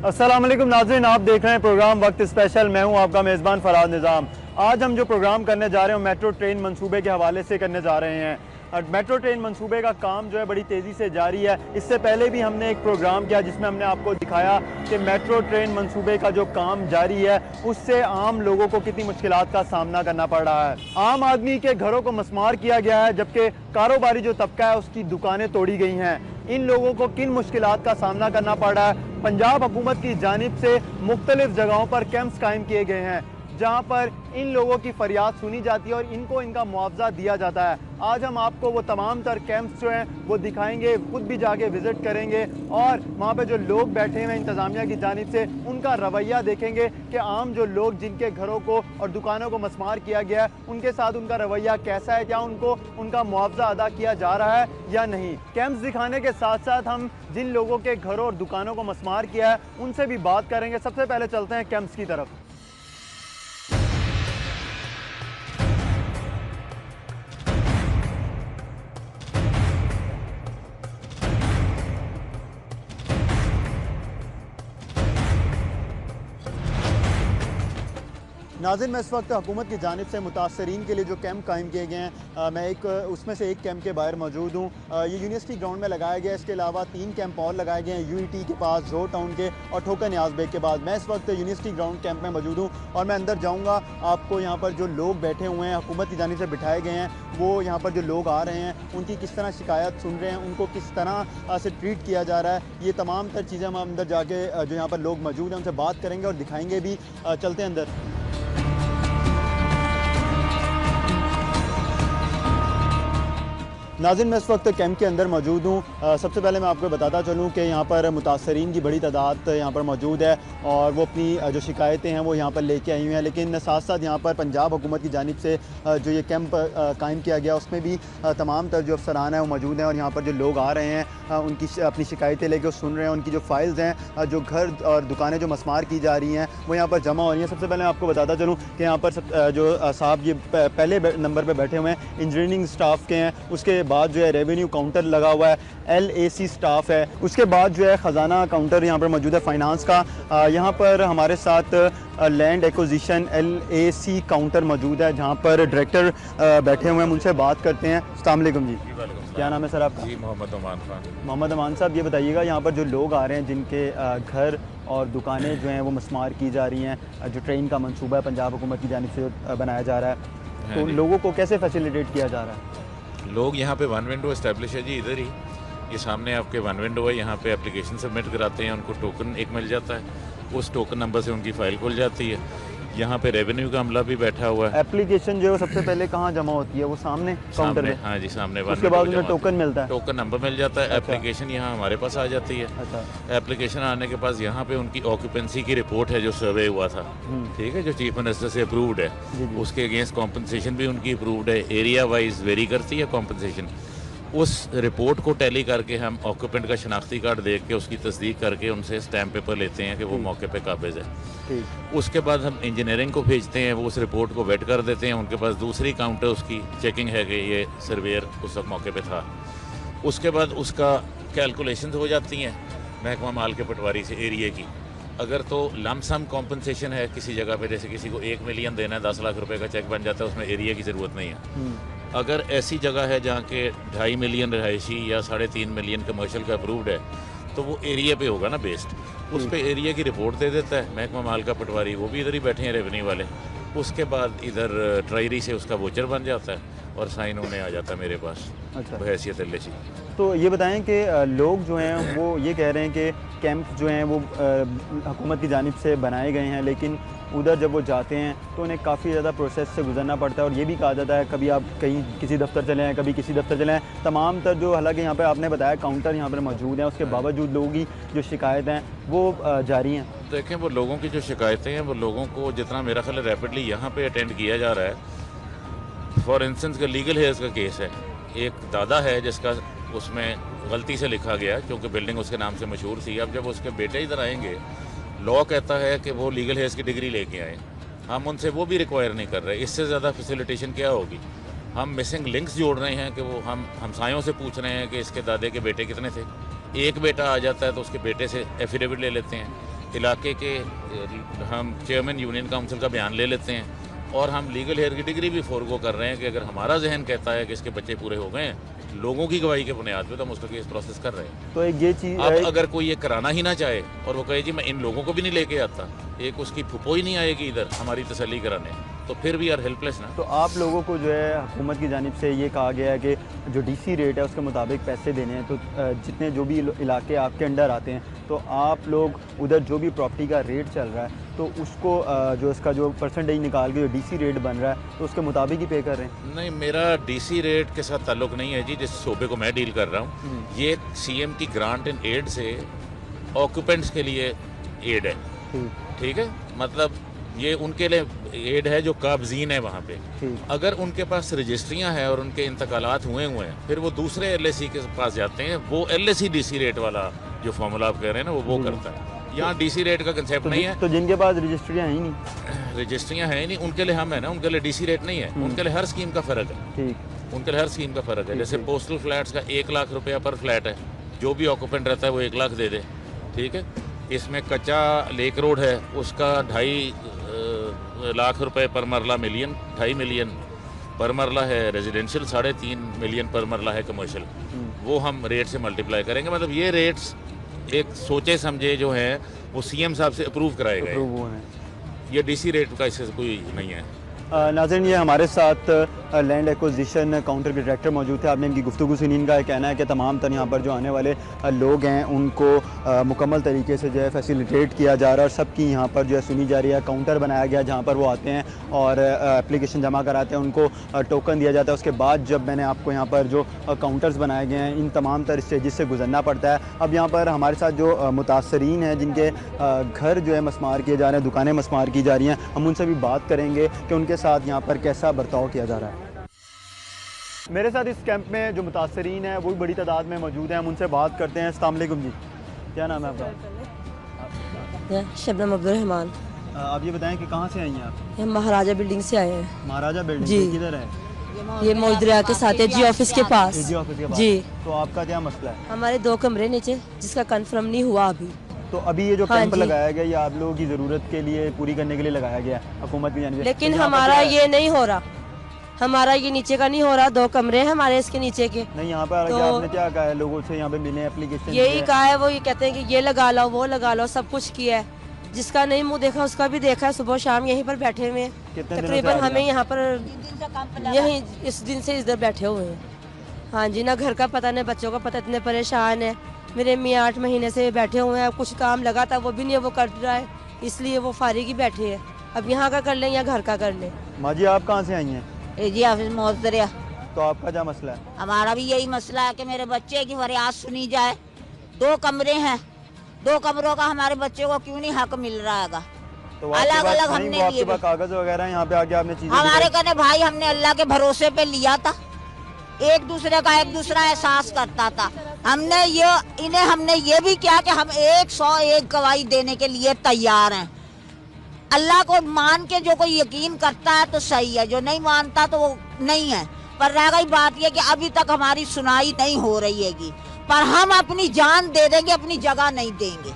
अस्सलाम वालेकुम नाज़रीन, आप देख रहे हैं प्रोग्राम वक्त स्पेशल। मैं हूं आपका मेज़बान फराज निज़ाम। आज हम जो प्रोग्राम करने जा रहे हैं मेट्रो ट्रेन मंसूबे के हवाले से करने जा रहे हैं। मेट्रो ट्रेन मंसूबे का काम जो है बड़ी तेज़ी से जारी है। इससे पहले भी हमने एक प्रोग्राम किया जिसमें हमने आपको दिखाया कि मेट्रो ट्रेन मंसूबे का जो काम जारी है उससे आम लोगों को कितनी मुश्किलात का सामना करना पड़ रहा है। आम आदमी के घरों को मस्मार किया गया है, जबकि कारोबारी जो तबका है उसकी दुकानें तोड़ी गई हैं। इन लोगों को किन मुश्किलात का सामना करना पड़ रहा है? पंजाब हुकूमत की जानिब से मुख्तलिफ जगहों पर कैंप्स कायम किए गए हैं जहां पर इन लोगों की फरियाद सुनी जाती है और इनको इनका मुआवजा दिया जाता है। आज हम आपको वो तमाम तर कैंप्स जो हैं वो दिखाएंगे, खुद भी जाके विज़िट करेंगे और वहाँ पे जो लोग बैठे हुए हैं इंतज़ामिया की जानिब से उनका रवैया देखेंगे कि आम जो लोग जिनके घरों को और दुकानों को मस्मार किया गया है उनके साथ उनका रवैया कैसा है, क्या उनको उनका मुआवजा अदा किया जा रहा है या नहीं। कैंप्स दिखाने के साथ साथ हम जिन लोगों के घरों और दुकानों को मस्मार किया है उनसे भी बात करेंगे। सबसे पहले चलते हैं कैंप्स की तरफ। नाज़रीन, मैं इस वक्त हुकूमत की जानिब से मुतासरीन के लिए जो कैंप कायम किए गए हैं, मैं उसमें से एक कैंप के बाहर मौजूद हूँ। ये यूनिवर्सिटी ग्राउंड में लगाया गया है। इसके अलावा 3 कैंप और लगाए गए हैं, यूईटी के पास, जोर टाउन के और ठोकर न्याज बेग के पास। मैं इस वक्त यूनिवर्सिटी ग्राउंड कैंप में मौजूद हूँ और मैं अंदर जाऊँगा। आपको यहाँ पर जो लोग बैठे हुए हैं हुकूमत की जानिब से बिठाए गए हैं, वो यहाँ पर जो लोग आ रहे हैं उनकी किस तरह शिकायत सुन रहे हैं, उनको किस तरह से ट्रीट किया जा रहा है, ये तमाम तर चीज़ें हम अंदर जाके जो यहाँ पर लोग मौजूद हैं उनसे बात करेंगे और दिखाएँगे भी। चलते हैं अंदर। नाज़रीन, मैं इस वक्त कैंप के अंदर मौजूद हूँ। सबसे पहले मैं आपको बताता चलूँ कि यहाँ पर मुतासरीन की बड़ी तादाद यहाँ पर मौजूद है और वो अपनी जो शिकायतें हैं वो यहाँ पर लेके आई हुई हैं। लेकिन साथ साथ यहाँ पर पंजाब हुकूमत की जानिब से जो ये कैंप कायम किया गया उसमें भी तमाम तर जो अफसरान हैं वो मौजूद हैं और यहाँ पर जो लोग आ रहे हैं उनकी अपनी शिकायतें लेके सुन रहे हैं। उनकी जो फाइल्स हैं, जो घर और दुकानें जो मस्मार की जा रही हैं वो यहाँ पर जमा हो रही हैं। सबसे पहले मैं आपको बताता चलूँ कि यहाँ पर जो साहब ये पहले नंबर पर बैठे हुए हैं इंजीनियरिंग स्टाफ के हैं, उसके बाद जो है रेवेन्यू काउंटर लगा हुआ है, LAC स्टाफ है, उसके बाद जो है ख़जाना काउंटर यहाँ पर मौजूद है फाइनेंस का। यहाँ पर हमारे साथ लैंड एक्विजिशन LAC काउंटर मौजूद है जहाँ पर डायरेक्टर बैठे हुए हैं। उनसे बात करते हैं। अस्सलाम वालेकुम जी, क्या नाम है सर आपका? जी, मोहम्मद अमान खान। मोहम्मद अमान साहब, ये बताइएगा यहाँ पर जो लोग आ रहे हैं जिनके घर और दुकानें जो हैं वो मस्मार की जा रही हैं, जो ट्रेन का मंसूबा है पंजाब हुकूमत की जानिब से बनाया जा रहा है, तो लोगों को कैसे फैसिलिटेट किया जा रहा है? लोग यहाँ पे वन विंडो इस्टेब्लिश है जी, इधर ही ये सामने आपके वन विंडो है। यहाँ पे एप्लीकेशन सबमिट कराते हैं, उनको टोकन एक मिल जाता है, उस टोकन नंबर से उनकी फ़ाइल खुल जाती है। यहाँ पे रेवेन्यू का अमला भी बैठा हुआ है। एप्लीकेशन जो है सबसे पहले कहाँ जमा होती है? वो सामने काउंटर में? हाँ जी, सामने। उसके बाद उन्हें टोकन मिलता है, टोकन नंबर मिल जाता है। एप्लीकेशन यहाँ हमारे पास आ जाती है। अच्छा। एप्लीकेशन आने के पास यहाँ पे उनकी ऑक्यूपेंसी की रिपोर्ट है जो सर्वे हुआ था, ठीक है, जो चीफ मिनिस्टर से अप्रूव्ड है, उसके अगेंस्ट कॉम्पनसेशन भी उनकी अप्रूव्ड है। एरिया वाइज वेरी करती है कॉम्पनसेशन। उस रिपोर्ट को टैली करके हम ऑक्यूपेंट का शनाख्ती कार्ड देख के उसकी तस्दीक करके उनसे स्टैम्प पेपर लेते हैं कि वो मौके पे काबिज है। उसके बाद हम इंजीनियरिंग को भेजते हैं, वो उस रिपोर्ट को वेट कर देते हैं। उनके पास दूसरी काउंटर उसकी चेकिंग है कि ये सर्वेयर उस वक्त मौके पे था। उसके बाद उसका कैलकुलेशन हो जाती हैं महकमा माल के पटवारी से एरिया की। अगर तो लमसम कॉम्पनसेशन है किसी जगह पे, जैसे किसी को 1 मिलियन देना है, 10 लाख रुपए का चेक बन जाता है, उसमें एरिया की ज़रूरत नहीं है। अगर ऐसी जगह है जहाँ के 2.5 मिलियन रहायशी या 3.5 मिलियन कमर्शियल का अप्रूव्ड है तो वो एरिया पे होगा ना बेस्ड, उस पे एरिया की रिपोर्ट दे देता है महकमा माल का पटवारी, वो भी इधर ही बैठे हैं रेवेन्यू वाले। उसके बाद इधर ट्रायरी से उसका वोचर बन जाता है और साइन होने आ जाता है मेरे पास। अच्छा, हैसियत LAC। तो ये बताएं कि लोग जो हैं वो ये कह रहे हैं कि कैंप जो हैं वो हुकूमत की जानिब से बनाए गए हैं, लेकिन उधर जब वो जाते हैं तो उन्हें काफ़ी ज़्यादा प्रोसेस से गुजरना पड़ता है। और ये भी कहा जाता है कभी आप कहीं किसी दफ्तर चले हैं, कभी किसी दफ्तर चले हैं, तमाम तर जो, हालांकि यहाँ पर आपने बताया काउंटर यहाँ पर मौजूद हैं, उसके बावजूद लोगों की जो शिकायतें हैं वो जारी हैं। देखें, वो लोगों की जो शिकायतें हैं वो लोगों को जितना मेरा ख्याल रैपिडली यहाँ पे अटेंड किया जा रहा है। फॉर इंस्टेंस का लीगल हेयर्स का केस है, एक दादा है जिसका उसमें गलती से लिखा गया क्योंकि बिल्डिंग उसके नाम से मशहूर थी। अब जब उसके बेटे इधर आएंगे, लॉ कहता है कि वो लीगल हेयर्स की डिग्री लेके आए, हम उनसे वो भी रिक्वायर नहीं कर रहे। इससे ज़्यादा फैसिलिटेशन क्या होगी? हम मिसिंग लिंक्स जोड़ रहे हैं कि वो हम हमसायों से पूछ रहे हैं कि इसके दादे के बेटे कितने थे। एक बेटा आ जाता है तो उसके बेटे से एफिडेविट ले लेते हैं, इलाके के हम चेयरमैन यूनियन काउंसिल का बयान ले लेते हैं और हम लीगल हेयर की डिग्री भी फोरगो कर रहे हैं कि अगर हमारा जहन कहता है कि इसके बच्चे पूरे हो गए हैं लोगों की गवाही के बुनियाद पे, तो हम उसका केस प्रोसेस कर रहे हैं। तो एक ये चीज़ अब अगर कोई ये कराना ही ना चाहे और वो कहे जी मैं इन लोगों को भी नहीं लेके आता, एक उसकी फुफो ही नहीं आएगी इधर हमारी तसल्ली कराने, तो फिर भी आर हेल्पलेस ना। तो आप लोगों को जो है हुकूमत की जानिब से ये कहा गया है कि जो डीसी रेट है उसके मुताबिक पैसे देने हैं, तो जितने जो भी इलाके आपके अंडर आते हैं तो आप लोग उधर जो भी प्रॉपर्टी का रेट चल रहा है तो उसको जो इसका जो परसेंटेज निकाल के जो डीसी रेट बन रहा है तो उसके मुताबिक ही पे कर रहे हैं? नहीं, मेरा डीसी रेट के साथ ताल्लुक नहीं है जी, जिस शोबे को मैं डील कर रहा हूँ ये सीएम की ग्रांट एंड एड से ऑक्यूपेंट्स के लिए एड है। ठीक है, मतलब ये उनके लिए एड है जो काबजीन है वहाँ पे। अगर उनके पास रजिस्ट्रियाँ हैं और उनके इंतकालात हुए हैं फिर वो दूसरे एलएसी के पास जाते हैं, वो एलएसी डीसी रेट वाला जो फॉर्मूला आप कह रहे हैं ना वो करता है। यहाँ डीसी रेट का कंसेप्ट नहीं है। तो जिनके पास रजिस्ट्रियाँ हैं ही नहीं, रजिस्ट्रियाँ हैं ही नहीं, उनके लिए हम है ना, उनके लिए डीसी रेट नहीं है, उनके लिए हर स्कीम का फ़र्क है। ठीक, उनके लिए हर स्कीम का फ़र्क है। जैसे पोस्टल फ्लैट्स का 1 लाख रुपया पर फ्लैट है, जो भी ऑक्यूपेंट रहता है वो 1 लाख दे दे। ठीक है, इसमें कच्चा लेक रोड है उसका 2.5 लाख रुपए पर मरला, 2.5 मिलियन पर मरला है रेजिडेंशियल, 3.5 मिलियन पर मरला है कमर्शियल। वो हम रेट से मल्टीप्लाई करेंगे। मतलब ये रेट्स एक सोचे समझे जो है वो सीएम साहब से अप्रूव कराए गए। ये डीसी रेट का इससे कोई नहीं है। नाज़रीन, ये हमारे साथ लैंड एक्विजिशन काउंटर के डायरेक्टर मौजूद थे। आपने इनकी गुफ्तगू सुनी। इनका कहना है कि तमाम तर यहाँ पर जो आने वाले लोग हैं उनको मुकम्मल तरीके से जो है फैसिलिटेट किया जा रहा है और सबकी यहाँ पर जो है सुनी जा रही है। काउंटर बनाया गया जहाँ पर वो आते हैं और एप्लीकेशन जमा कराते हैं, उनको टोकन दिया जाता है। उसके बाद जब मैंने आपको यहाँ पर जो काउंटर्स बनाए गए हैं इन तमाम तर स्टेजेस से गुजरना पड़ता है। अब यहाँ पर हमारे साथ जो मुतासरीन हैं जिनके घर जो है मस्मार किए जा रहे हैं, दुकानें मस्मार की जा रही हैं, हम उनसे भी बात करेंगे कि उनके साथ यहाँ पर कैसा बर्ताव किया जा रहा है। मेरे साथ इस कैंप में जो मुतासरीन हैं वो भी बड़ी तादाद में मौजूद हैं। हम उनसे बात करते हैं। अस्सलाम वालेकुम जी, क्या नाम है आपका? शबनम अब्दुल रहमान। आप ये बताएं कि कहाँ से आई हैं आप? हम महाराजा बिल्डिंग से आए हैं। महाराजा बिल्डिंग जी। किधर है? ये मोइदरिया के साथ है, जी ऑफिस के पास। जी ऑफिस के पास। जी। तो आपका क्या मसला है? हमारे 2 कमरे नीचे जिसका कंफर्म नहीं हुआ अभी। तो अभी ये जो हाँ कैंप जी। लगाया गया ये आप लोगों की ज़रूरत के लिए पूरी करने के लिए लगाया गया हुकूमत की जानिब से। लेकिन तो यहाँ पर हमारा क्या है? ये नहीं हो रहा, हमारा ये नीचे का नहीं हो रहा। 2 कमरे हैं हमारे इसके नीचे के। नहीं, यहाँ पर तो आपने क्या कहा है लोगों से यहाँ पे मिले एप्लीकेशन? यही कहा है, वो ये कहते हैं कि ये लगा लो वो लगा लो, सब कुछ किया है। जिसका नहीं मुंह देखा उसका भी देखा है। सुबह शाम यहीं पर बैठे हुए हैं। कितने दिनों से तकरीबन आ रहे हमें हैं? यहाँ पर यहीं इस दिन से इधर बैठे हुए हैं। हाँ जी, ना घर का पता ना बच्चों का पता, इतने परेशान है। मेरे मियाँ 8 महीने से बैठे हुए हैं। कुछ काम लगा था वो भी नहीं वो कर रहा है, इसलिए वो फारिग ही बैठे हैं। अब यहाँ का कर लें या घर का कर लें। माँ जी, आप कहाँ से आई हैं? जी ऑफिस मोहतरिया। तो आपका क्या मसला है? हमारा भी यही मसला है कि मेरे बच्चे की फरियाद सुनी जाए। 2 कमरे हैं, 2 कमरों का हमारे बच्चे को क्यों नहीं हक मिल रहा है? तो अलग अलग हमने लिए आपके पास कागज वगैरह यहाँ पे आके आपने चीजें हमारे दिखाई? कहने भाई हमने अल्लाह के भरोसे पे लिया था, एक दूसरे का एक दूसरा एहसास करता था। हमने ये भी किया कि हम 101 गवाही देने के लिए तैयार हैं। अल्लाह को मान के जो कोई यकीन करता है तो सही है, जो नहीं मानता तो वो नहीं है। पर रह गई बात ये कि अभी तक हमारी सुनाई नहीं हो रही हैगी। पर हम अपनी जान दे देंगे, अपनी जगह नहीं देंगे।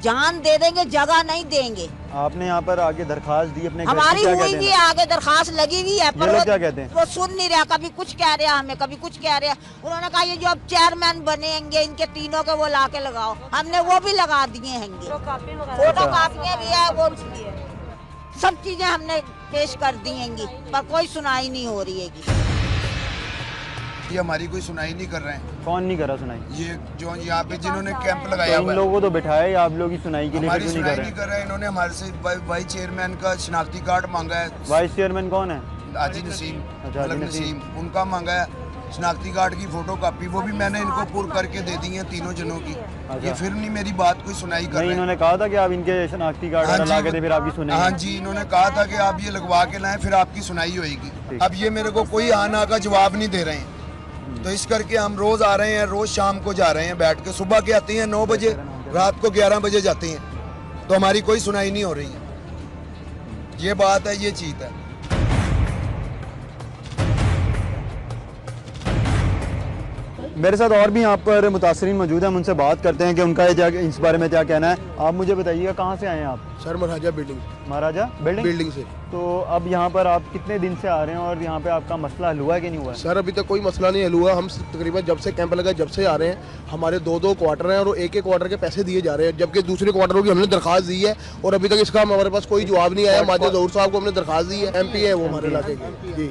जान दे देंगे, जगह नहीं देंगे। आपने यहाँ पर आगे दरखास्त दी अपने घर की, हमारी क्या हुई कहते भी हैं? आगे दरखास्त लगी हुई है, ये पर लोग क्या कहते हैं? वो सुन नहीं रहा। कभी कुछ कह रहा हमें, कभी कुछ कह रहा। उन्होंने कहा ये जो अब चेयरमैन बनेंगे इनके तीनों के वो ला के लगाओ। हमने वो भी लगा दिए हैं, फोटो कापियां भी है, वो सब चीजें हमने पेश कर दी हैं, पर कोई सुनाई नहीं हो रही है। ये हमारी कोई सुनाई नहीं कर रहे हैं। कौन नहीं करा सुनाई? ये जो यहाँ पे जिन्होंने कैंप तो लगाया इन हुआ है, लोगों को तो बिठाए आप लोग की सुनाई के लिए, हमारी फिर क्यों सुनाई नहीं नहीं कर कर रहे हैं। इन्होंने हमारे से वाइस चेयरमैन का शनाख्ती कार्ड मांगा है। वाइस चेयरमैन कौन है? हाजी नसीम, अच्छा, हाजी मलक नसीम। नसीम, उनका मांगा है शनाख्ती कार्ड की फोटो कापी। वो भी मैंने इनको पूर करके दे दी है तीनों जनों की। ये फिर नहीं मेरी बात कोई सुनाई कर नहीं, रहे हैं। इन्होंने कहा था कि आप इनके शनाख्ती कार्ड हाँ ला जी, के दे, फिर आपकी हाँ सुनाई। जी, इन्होंने कहा था कि आप ये लगवा के लाएं, फिर आपकी सुनाई होगी। अब ये मेरे को कोई आना का जवाब नहीं दे रहे हैं। तो इस करके हम रोज आ रहे हैं, रोज शाम को जा रहे हैं बैठ के। सुबह के आते हैं 9 बजे, रात को 11 बजे जाते हैं। तो हमारी कोई सुनाई नहीं हो रही है। ये बात है, ये चीज है। मेरे साथ और भी यहाँ पर मुतासरीन मौजूद हैं, हम उनसे बात करते हैं कि उनका इस बारे में क्या कहना है। आप मुझे बताइएगा कहाँ से आए हैं आप? सर महाराजा बिल्डिंग। महाराजा बिल्डिंग से। तो अब यहाँ पर आप कितने दिन से आ रहे हैं और यहाँ पे आपका मसला हल हुआ है कि नहीं हुआ है? सर अभी तक कोई मसला नहीं हल हुआ। हम तकरीबन जब से कैंप लगा जब से आ रहे हैं, हमारे 2-2 क्वार्टर हैं और एक क्वार्टर के पैसे दिए जा रहे हैं, जबकि दूसरे क्वार्टरों की हमने दरखास्त दी है और अभी तक इसका हमारे पास कोई जवाब नहीं आया। माजिद ज़हूर साहब को हमने दरखास्त दी है, MP है वो हमारे इलाके के। जी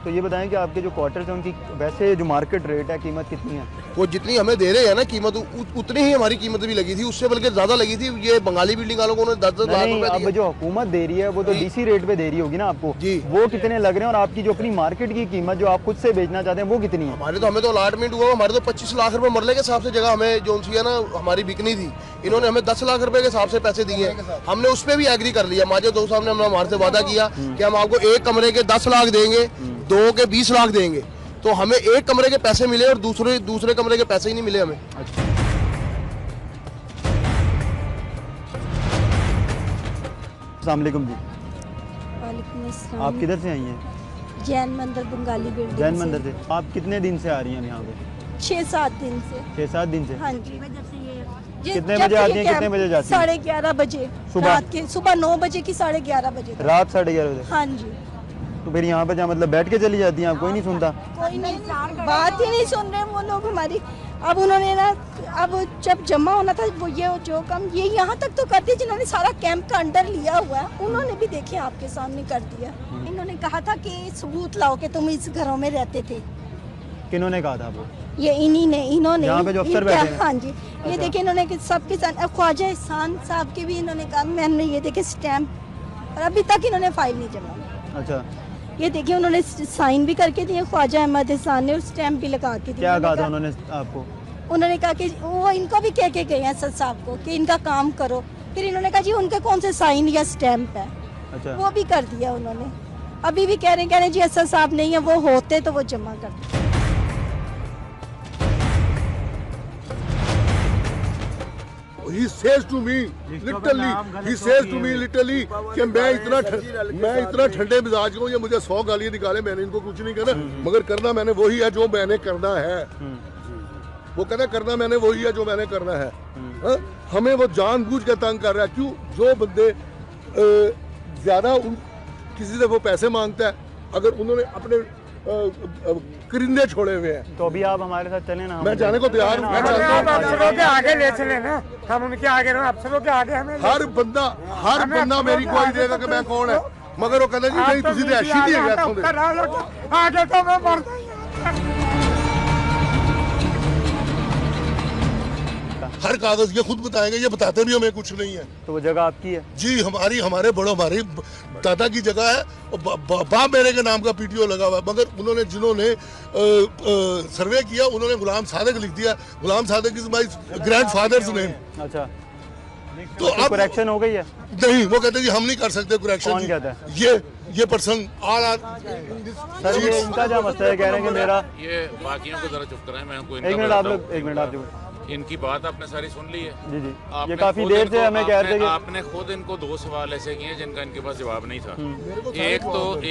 तो ये बताएं कि आपके जो क्वार्टर्स हैं उनकी वैसे जो मार्केट रेट है, कीमत कितनी है? वो जितनी हमें दे रहे हैं ना कीमत, उतनी ही हमारी कीमत भी लगी थी, उससे बल्कि ज़्यादा लगी थी। ये बंगाली बिल्डिंग वालों को उन्होंने 10-10 लाख रुपए अब दिए। जो हुकूमत दे रही है वो तो DC रेट पे दे रही होगी ना आपको जी। वो कितने लग रहे हैं और आपकी जो अपनी मार्केट की कीमत जो आप खुद से बेचना चाहते हैं वो कितनी है? हमें तो अलॉटमेंट हुआ, हमारे तो 25 लाख रुपए मरले के हिसाब से जगह हमें जो सी है ना हमारी बिकनी थी। इन्होंने हमें 10 लाख रुपए के हिसाब से पैसे दिए हैं। हमने उस पर भी एग्री कर लिया। माजिद ज़हूर साहब ने हमारे से वादा किया कि हम आपको एक कमरे के 10 लाख देंगे, 2 के 20 लाख देंगे। तो हमें एक कमरे के पैसे मिले और दूसरे कमरे के पैसे ही नहीं मिले हमें। अस्सलाम वालेकुम जी। वालेकुम अस्सलाम। आप किधर से आई हैं? जैन मंदिर बंगाली बिल्डिंग। जैन मंदिर से। आप कितने दिन से आ रही हैं यहाँ पे? 6-7 दिन से। 6-7 दिन से। हाँ जी। कितने बजे आती हैं, कितने बजे जाती हैं? 11:30 बजे सुबह? रात के सुबह 9 बजे की 11:30 बजे तक। रात 11:30 बजे? हाँ जी। तो फिर यहाँ पे क्या मतलब बैठ के चली जाती हैं आप? कोई नहीं सुनता? कोई नहीं, बात ही नहीं सुन रहे वो लोग हमारी। अब उन्होंने ना अब जब जमा होना था वो ये जो काम ये यहाँ तक तो करते जिन्होंने सारा कैंप का अंडर लिया हुआ है, उन्होंने भी देखिए आपके सामने कर दिया। इन्होंने कहा था कि सबूत लाओ कि तुम इस घरों में रहते थे। किन्होंने कहा था आपको? ये इन्होंने यहाँ पे जो अफसर बैठे हैं? हाँ जी। ये देखिए इन्होंने सबके साथ ख्वाजा एहसान साहब के भी इन्होंने कहा, मैंने ये देखे स्टैम्प और अभी तक इन्होंने फाइल नहीं जमा। अच्छा। ये देखिए उन्होंने साइन भी करके दिए ख्वाजा अहमद एहसान ने और स्टैम्प भी लगा के दिए। क्या कहा था उन्होंने आपको? उन्होंने कहा कि वो इनको भी कह के गए हैं सर साहब को कि इनका काम करो। फिर इन्होंने कहा जी उनके कौन से साइन या स्टैम्प है? अच्छा। वो भी कर दिया उन्होंने। अभी भी कह रहे हैं जी असद साहब नहीं है, वो होते तो वो जमा करते। He says to me literally कि मैं इतना ठंडे मिजाज का हूँ, ये मुझे 100 गालियाँ निकाले, मैंने इनको कुछ नहीं कहना, मगर करना मैंने वही है जो मैंने करना है। वो कहना करना मैंने वही है जो मैंने करना है। हाँ? हमें वो जानबूझ के तंग कर रहा है। क्यों? जो बंदे ज्यादा किसी से वो पैसे मांगता है, अगर उन्होंने अपने करिंदे छोड़े हुए हैं। तो अभी आप हमारे साथ चलें ना? मैं जाने को तैयार हूँ। आप अफसरों के आगे ले चले ना, हम उनके आगे रहो, अफसरों के आगे हमें हर बंदा मेरी कोई देगा कि मैं कौन है, मगर वो कहता जी नहीं तुझे तो ऐसी नहीं है आगे तो मैं मरता ही। हर कागज ये खुद बताएंगे, ये बताते भी हमें कुछ नहीं है। तो वो जगह आपकी है? जी हमारे हमारी दादा की जगह है और बाप मेरे के नाम का PTO लगा हुआ है, मगर जिन्होंने सर्वे किया उन्होंने गुलाम सादिक लिख दिया। Ghulam Sadiq is my grandfather's name. अच्छा। तो अब करेक्शन हो गई है? नहीं, वो कहते हैं जी हम नहीं कर सकते करेक्शन। कौन कहता है? ये पर्सन सर ये इनका क्या मसला है? कह रहे हैं कि मेरा ये बाकियों को जरा चुप कराएं, मैं उनको एक मिनट आप जो इनकी बात आपने सारी सुन ली है। जी जी। आपने ये काफी खुद देर इनको- से हमें कह रहे थे कि आपने खुद इनको 2 सवाल ऐसे किए हैं जिनका इनके पास जवाब नहीं था।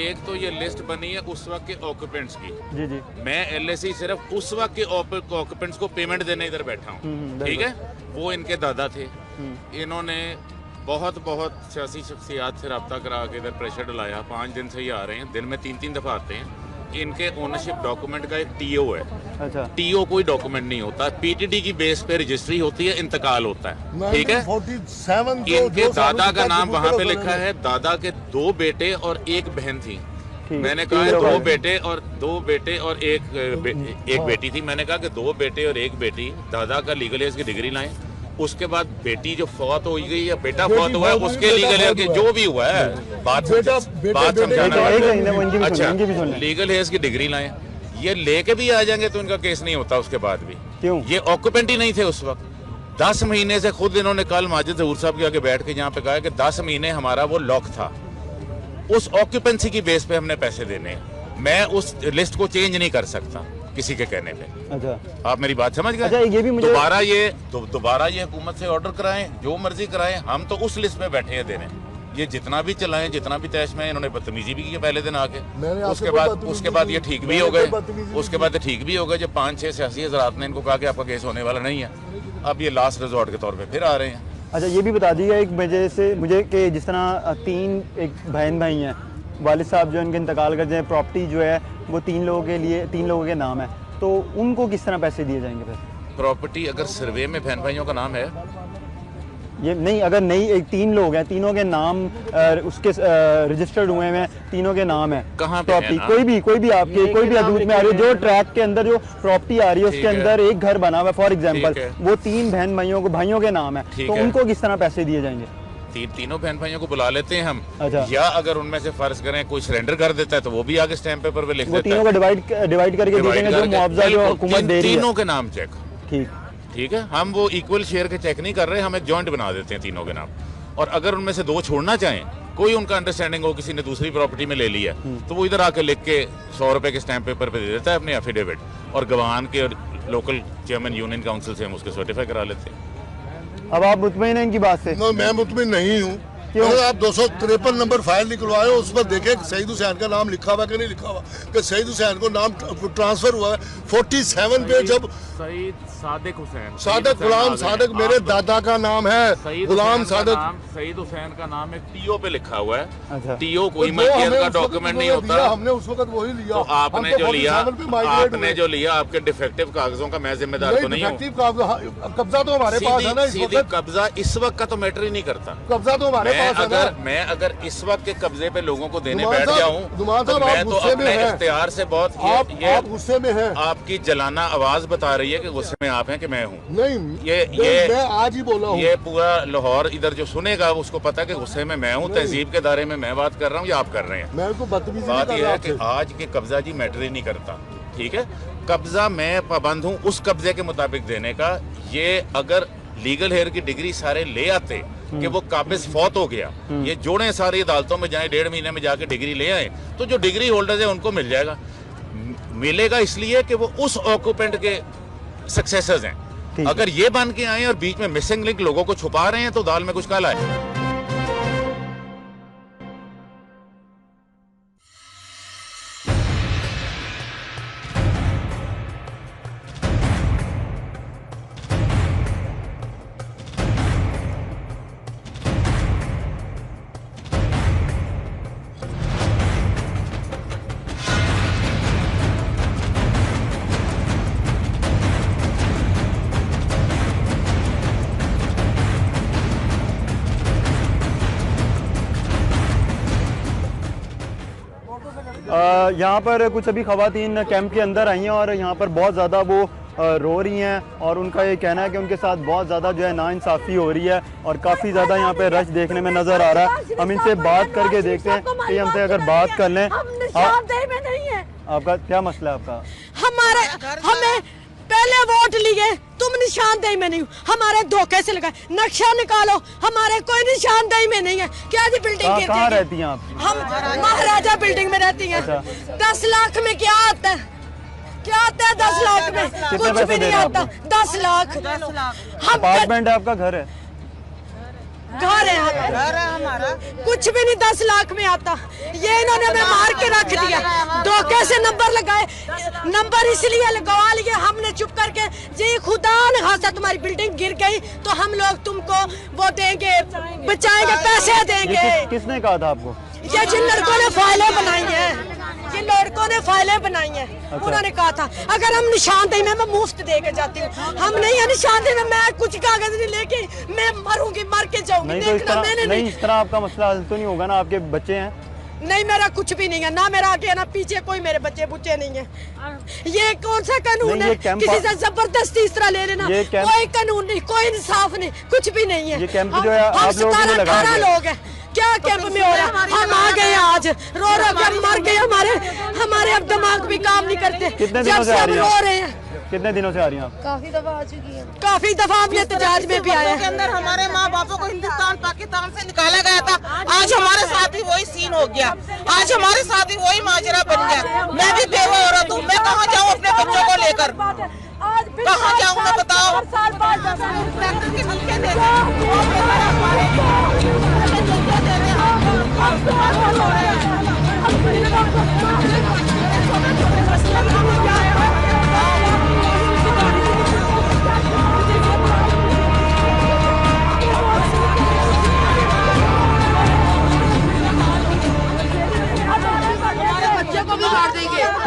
एक तो ये लिस्ट बनी है उस वक्त के ऑक्यूपेंट्स की। जी जी। मैं LSE सिर्फ उस वक्त के ऑक्यूपेंट्स को पेमेंट देने इधर बैठा हूँ, ठीक है? वो इनके दादा थे। इन्होंने बहुत सियासी शख्सियात से रब्ता करा के इधर प्रेशर डलाया। 5 दिन से ये आ रहे हैं, दिन में 3-3 दफा आते हैं। इनके ओनरशिप डॉक्यूमेंट का एक TO है। अच्छा। TO कोई डॉक्यूमेंट नहीं होता, PTD की बेस पे रजिस्ट्री होती है, इंतकाल होता है, ठीक है? 47 इनके दादा का नाम वहाँ पे लिखा है। दादा के 2 बेटे और 1 बहन थी। मैंने कहा 2 बेटे और एक बेटी थी। मैंने कहा कि 2 बेटे और 1 बेटी। दादा का लीगल एज की डिग्री लाएं। उसके बाद बेटी जो फौत हो गई या बेटा फौत हुआ है उसके लीगल एज की जो भी हुआ है बात समझाना। अच्छा, लीगल एज की डिग्री लाएं। ये लेके भी आ जाएंगे तो इनका केस नहीं होता उसके बाद भी। क्यों? ये ऑक्यूपेंट ही नहीं थे उस वक्त। 10 महीने से खुद इन्होंने कल माजिद ज़हूर साहब के आगे बैठ के यहाँ पे कहा कि 10 महीने हमारा वो लॉक था, उस ऑक्यूपेंसी की बेस पे हमने पैसे देने हैं। मैं उस लिस्ट को चेंज नहीं कर सकता किसी के कहने पे। अच्छा। आप मेरी बात समझ गए? अच्छा, ये भी मुझे दोबारा ये हुकूमत से ऑर्डर कराएं, जो मर्जी कराएं, हम तो उस लिस्ट पे बैठे हैं देने। ये जितना भी चलाएं, जितना भी तैश में, इन्होंने बदतमीजी भी की पहले दिन आके। उसके बाद ये ठीक भी हो गए, उसके बाद ठीक भी हो गए जब 5-6 सियासी हजरात ने इनको कहा कि आपका केस होने वाला नहीं है। अब ये लास्ट रिजॉर्ट के तौर पे फिर आ रहे हैं। अच्छा, ये भी बता दीजिए एक वजह से मुझे कि जिस तरह 3 एक बहन भाई हैं, वालिद साहब जो इनके इंतकाल कर जाए, प्रॉपर्टी जो है वो 3 लोगों के नाम है, तो उनको किस तरह पैसे दिए जाएंगे फिर? प्रॉपर्टी अगर सर्वे में बहन भाइयों का नाम है, ये नहीं, अगर नहीं, एक 3 लोग हैं, तीनों के नाम उसके रजिस्टर्ड हुए हैं, तीनों के नाम है कहाँ पे प्रॉपर्टी, है कोई भी आपके कोई भी हदूद में आ रही है, जो ट्रैक के अंदर जो प्रॉपर्टी आ रही है उसके अंदर एक घर बना हुआ है फॉर एग्जांपल, वो 3 बहन भाइयों के नाम है, तो उनको किस तरह पैसे दिए जाएंगे? तीनों बहन भाइयों को बुला लेते हैं हम। अच्छा। या अगर उनमें से फर्ज करें कोई सरेंडर कर देता है तो वो भी आगे स्टैम्प पेपर पे लिख देता है। तीनों को डिवाइड करके दे देंगे जो मुआवजा जो हुकूमत दे रही है। तीनों के नाम चेक। ठीक है, हम वो इक्वल शेयर के चेक नहीं कर रहे, हम एक जॉइंट बना देते हैं तीनों के नाम। और अगर उनमें से 2 छोड़ना चाहें, कोई उनका अंडरस्टैंडिंग हो, किसी ने दूसरी प्रॉपर्टी में ले लिया, तो वो इधर आके लिख के 100 रुपए के स्टैम्प पेपर पे दे देता है अपने एफिडेविट, और गवाहान के और लोकल चेयरमैन यूनियन काउंसिल से हम उसके सर्टिफाई करा लेते हैं। अब आप मुतमईन हैं इनकी बात से? मैं मुतमईन नहीं हूँ। अगर आप 253 नंबर फाइल निकलवाए, उस पर देखें सईद हुसैन का नाम लिखा हुआ कि नहीं लिखा हुआ, कि सईद हुसैन को नाम ट्रांसफर हुआ है 47 पे, जब सादिक हुसैन, सादिक गुलाम सादिक मेरे दादा का नाम है, गुलाम सादिक। सईद हुसैन का नाम एक टीओ पे लिखा हुआ है। अच्छा। टीओ कोई मलकियत का डॉक्यूमेंट नहीं होता, हमने उस वक्त वही लिया। तो आपने जो लिया आपके डिफेक्टिव कागजों का मैं जिम्मेदार तो नहीं हूँ। कब्जा तो हमारे पास है ना इस वक्त। कब्जा इस वक्त का तो मैटर ही नहीं करता। कब्जा तो हमारे पास है ना। मैं अगर इस वक्त के कब्जे पे लोगों को देने बैठ जाऊं तो मैं तो अपने इख्तियार से बहुत ये गुस्से में है। आपकी जलाना आवाज बता रही है कि गुस्से में आप हैं कि मैं हूँ। नहीं, ये मैं आज ही बोला हूँ। ये पूरा लाहौर इधर जो सुनेगा उसको पता है कि गुस्से में मैं हूँ, तहजीब के दायरे में मैं बात कर रहा हूँ या आप कर रहे हैं। बात यह है कि आज के कब्जा जी मैटर ही नहीं करता। ठीक है, कब्जा मैं पाबंद हूँ उस कब्जे के मुताबिक देने का। ये अगर लीगल हेयर की डिग्री सारे ले आते कि वो काबिज फौत हो गया, ये जोड़े सारी अदालतों में जाए, 1.5 महीने में जाके डिग्री ले आए, तो जो डिग्री होल्डर्स है उनको मिल जाएगा। मिलेगा इसलिए कि वो उस ऑक्यूपेंट के सक्सेसर्स हैं। अगर ये बन के आए और बीच में मिसिंग लिंक लोगों को छुपा रहे हैं तो दाल में कुछ काला है। यहाँ पर कुछ अभी ख़वातीन कैंप के अंदर आई हैं और यहाँ पर बहुत ज़्यादा वो रो रही हैं और उनका ये कहना है कि उनके साथ बहुत ज़्यादा जो है नाइंसाफ़ी हो रही है और काफ़ी ज़्यादा यहाँ पे रश देखने में नज़र आ रहा है। हम इनसे बात करके देखते हैं कि हमसे अगर बात कर लें। आपका क्या मसला है? आपका हमें पहले वोट लिए, तुम निशानदेही में नहीं हो, हमारे धोखे से लगाए, नक्शा निकालो, हमारे कोई निशानदेही में नहीं है। क्या जी बिल्डिंग कहाँ रहती हैं आप? हम महाराजा बिल्डिंग में रहती हैं। 10 लाख में क्या आता है? क्या आता है 10 लाख में? कुछ भी नहीं आता। 10 लाख। अपार्टमेंट है आपका? घर है? घर है हमारा। कुछ भी नहीं 10 लाख में आता। ये इन्होंने हमें मार के रख दिया, धोखे से नंबर लगाए। नंबर इसलिए लगवा लिए हमने चुप करके, जी खुदा न खासा तुम्हारी बिल्डिंग गिर गई तो हम लोग तुमको वो देंगे, बचाएंगे, पैसे देंगे। किसने कहा था आपको? ये जिन लड़कों ने फाइलें बनाई हैं, जिन लड़कों ने फाइलें बनाई हैं, उन्होंने कहा था अगर हम निशानदेही में मैं मुफ्त दे के जाती हूँ, हम नहीं है निशानदेही में, मैं कुछ कागज नहीं लेके मैं मरूंगी, मर के जाऊंगी। नहीं, इस तरह आपका मसला हल तो नहीं होगा ना? आपके बच्चे हैं? नहीं, मेरा कुछ भी नहीं है, ना मेरा आगे ना पीछे, कोई मेरे बच्चे बुच्चे नहीं है। ये कौन सा कानून है? किसी से जबरदस्ती इस तरह ले लेना? कोई कानून नहीं, कोई इंसाफ नहीं, कुछ भी नहीं है। ये कैंप जो है आप लोगों ने लगाया है? 17-18 लोग हैं। क्या कैंप में हो रहा है? हम आ गए आज, रो के मर गए, हमारे अब दिमाग भी काम नहीं करते। कितने दिनों से आ रही हैं? कितने दिनों से आ रही हैं आप? काफी दफा आ चुकी है। काफी दफा हमने एहतजाज में भी आया के अंदर हमारे माँ बापों को हिंदुस्तान पाकिस्तान से निकाला गया था। आज हमारे साथ भी वही सीन हो गया, आज हमारे साथ भी वही माजरा बन गया। मैं भी बेवा औरत हूँ, मैं कहाँ जाऊँ अपने बच्चों को लेकर? कहाँ जाऊँ मैं बताओ?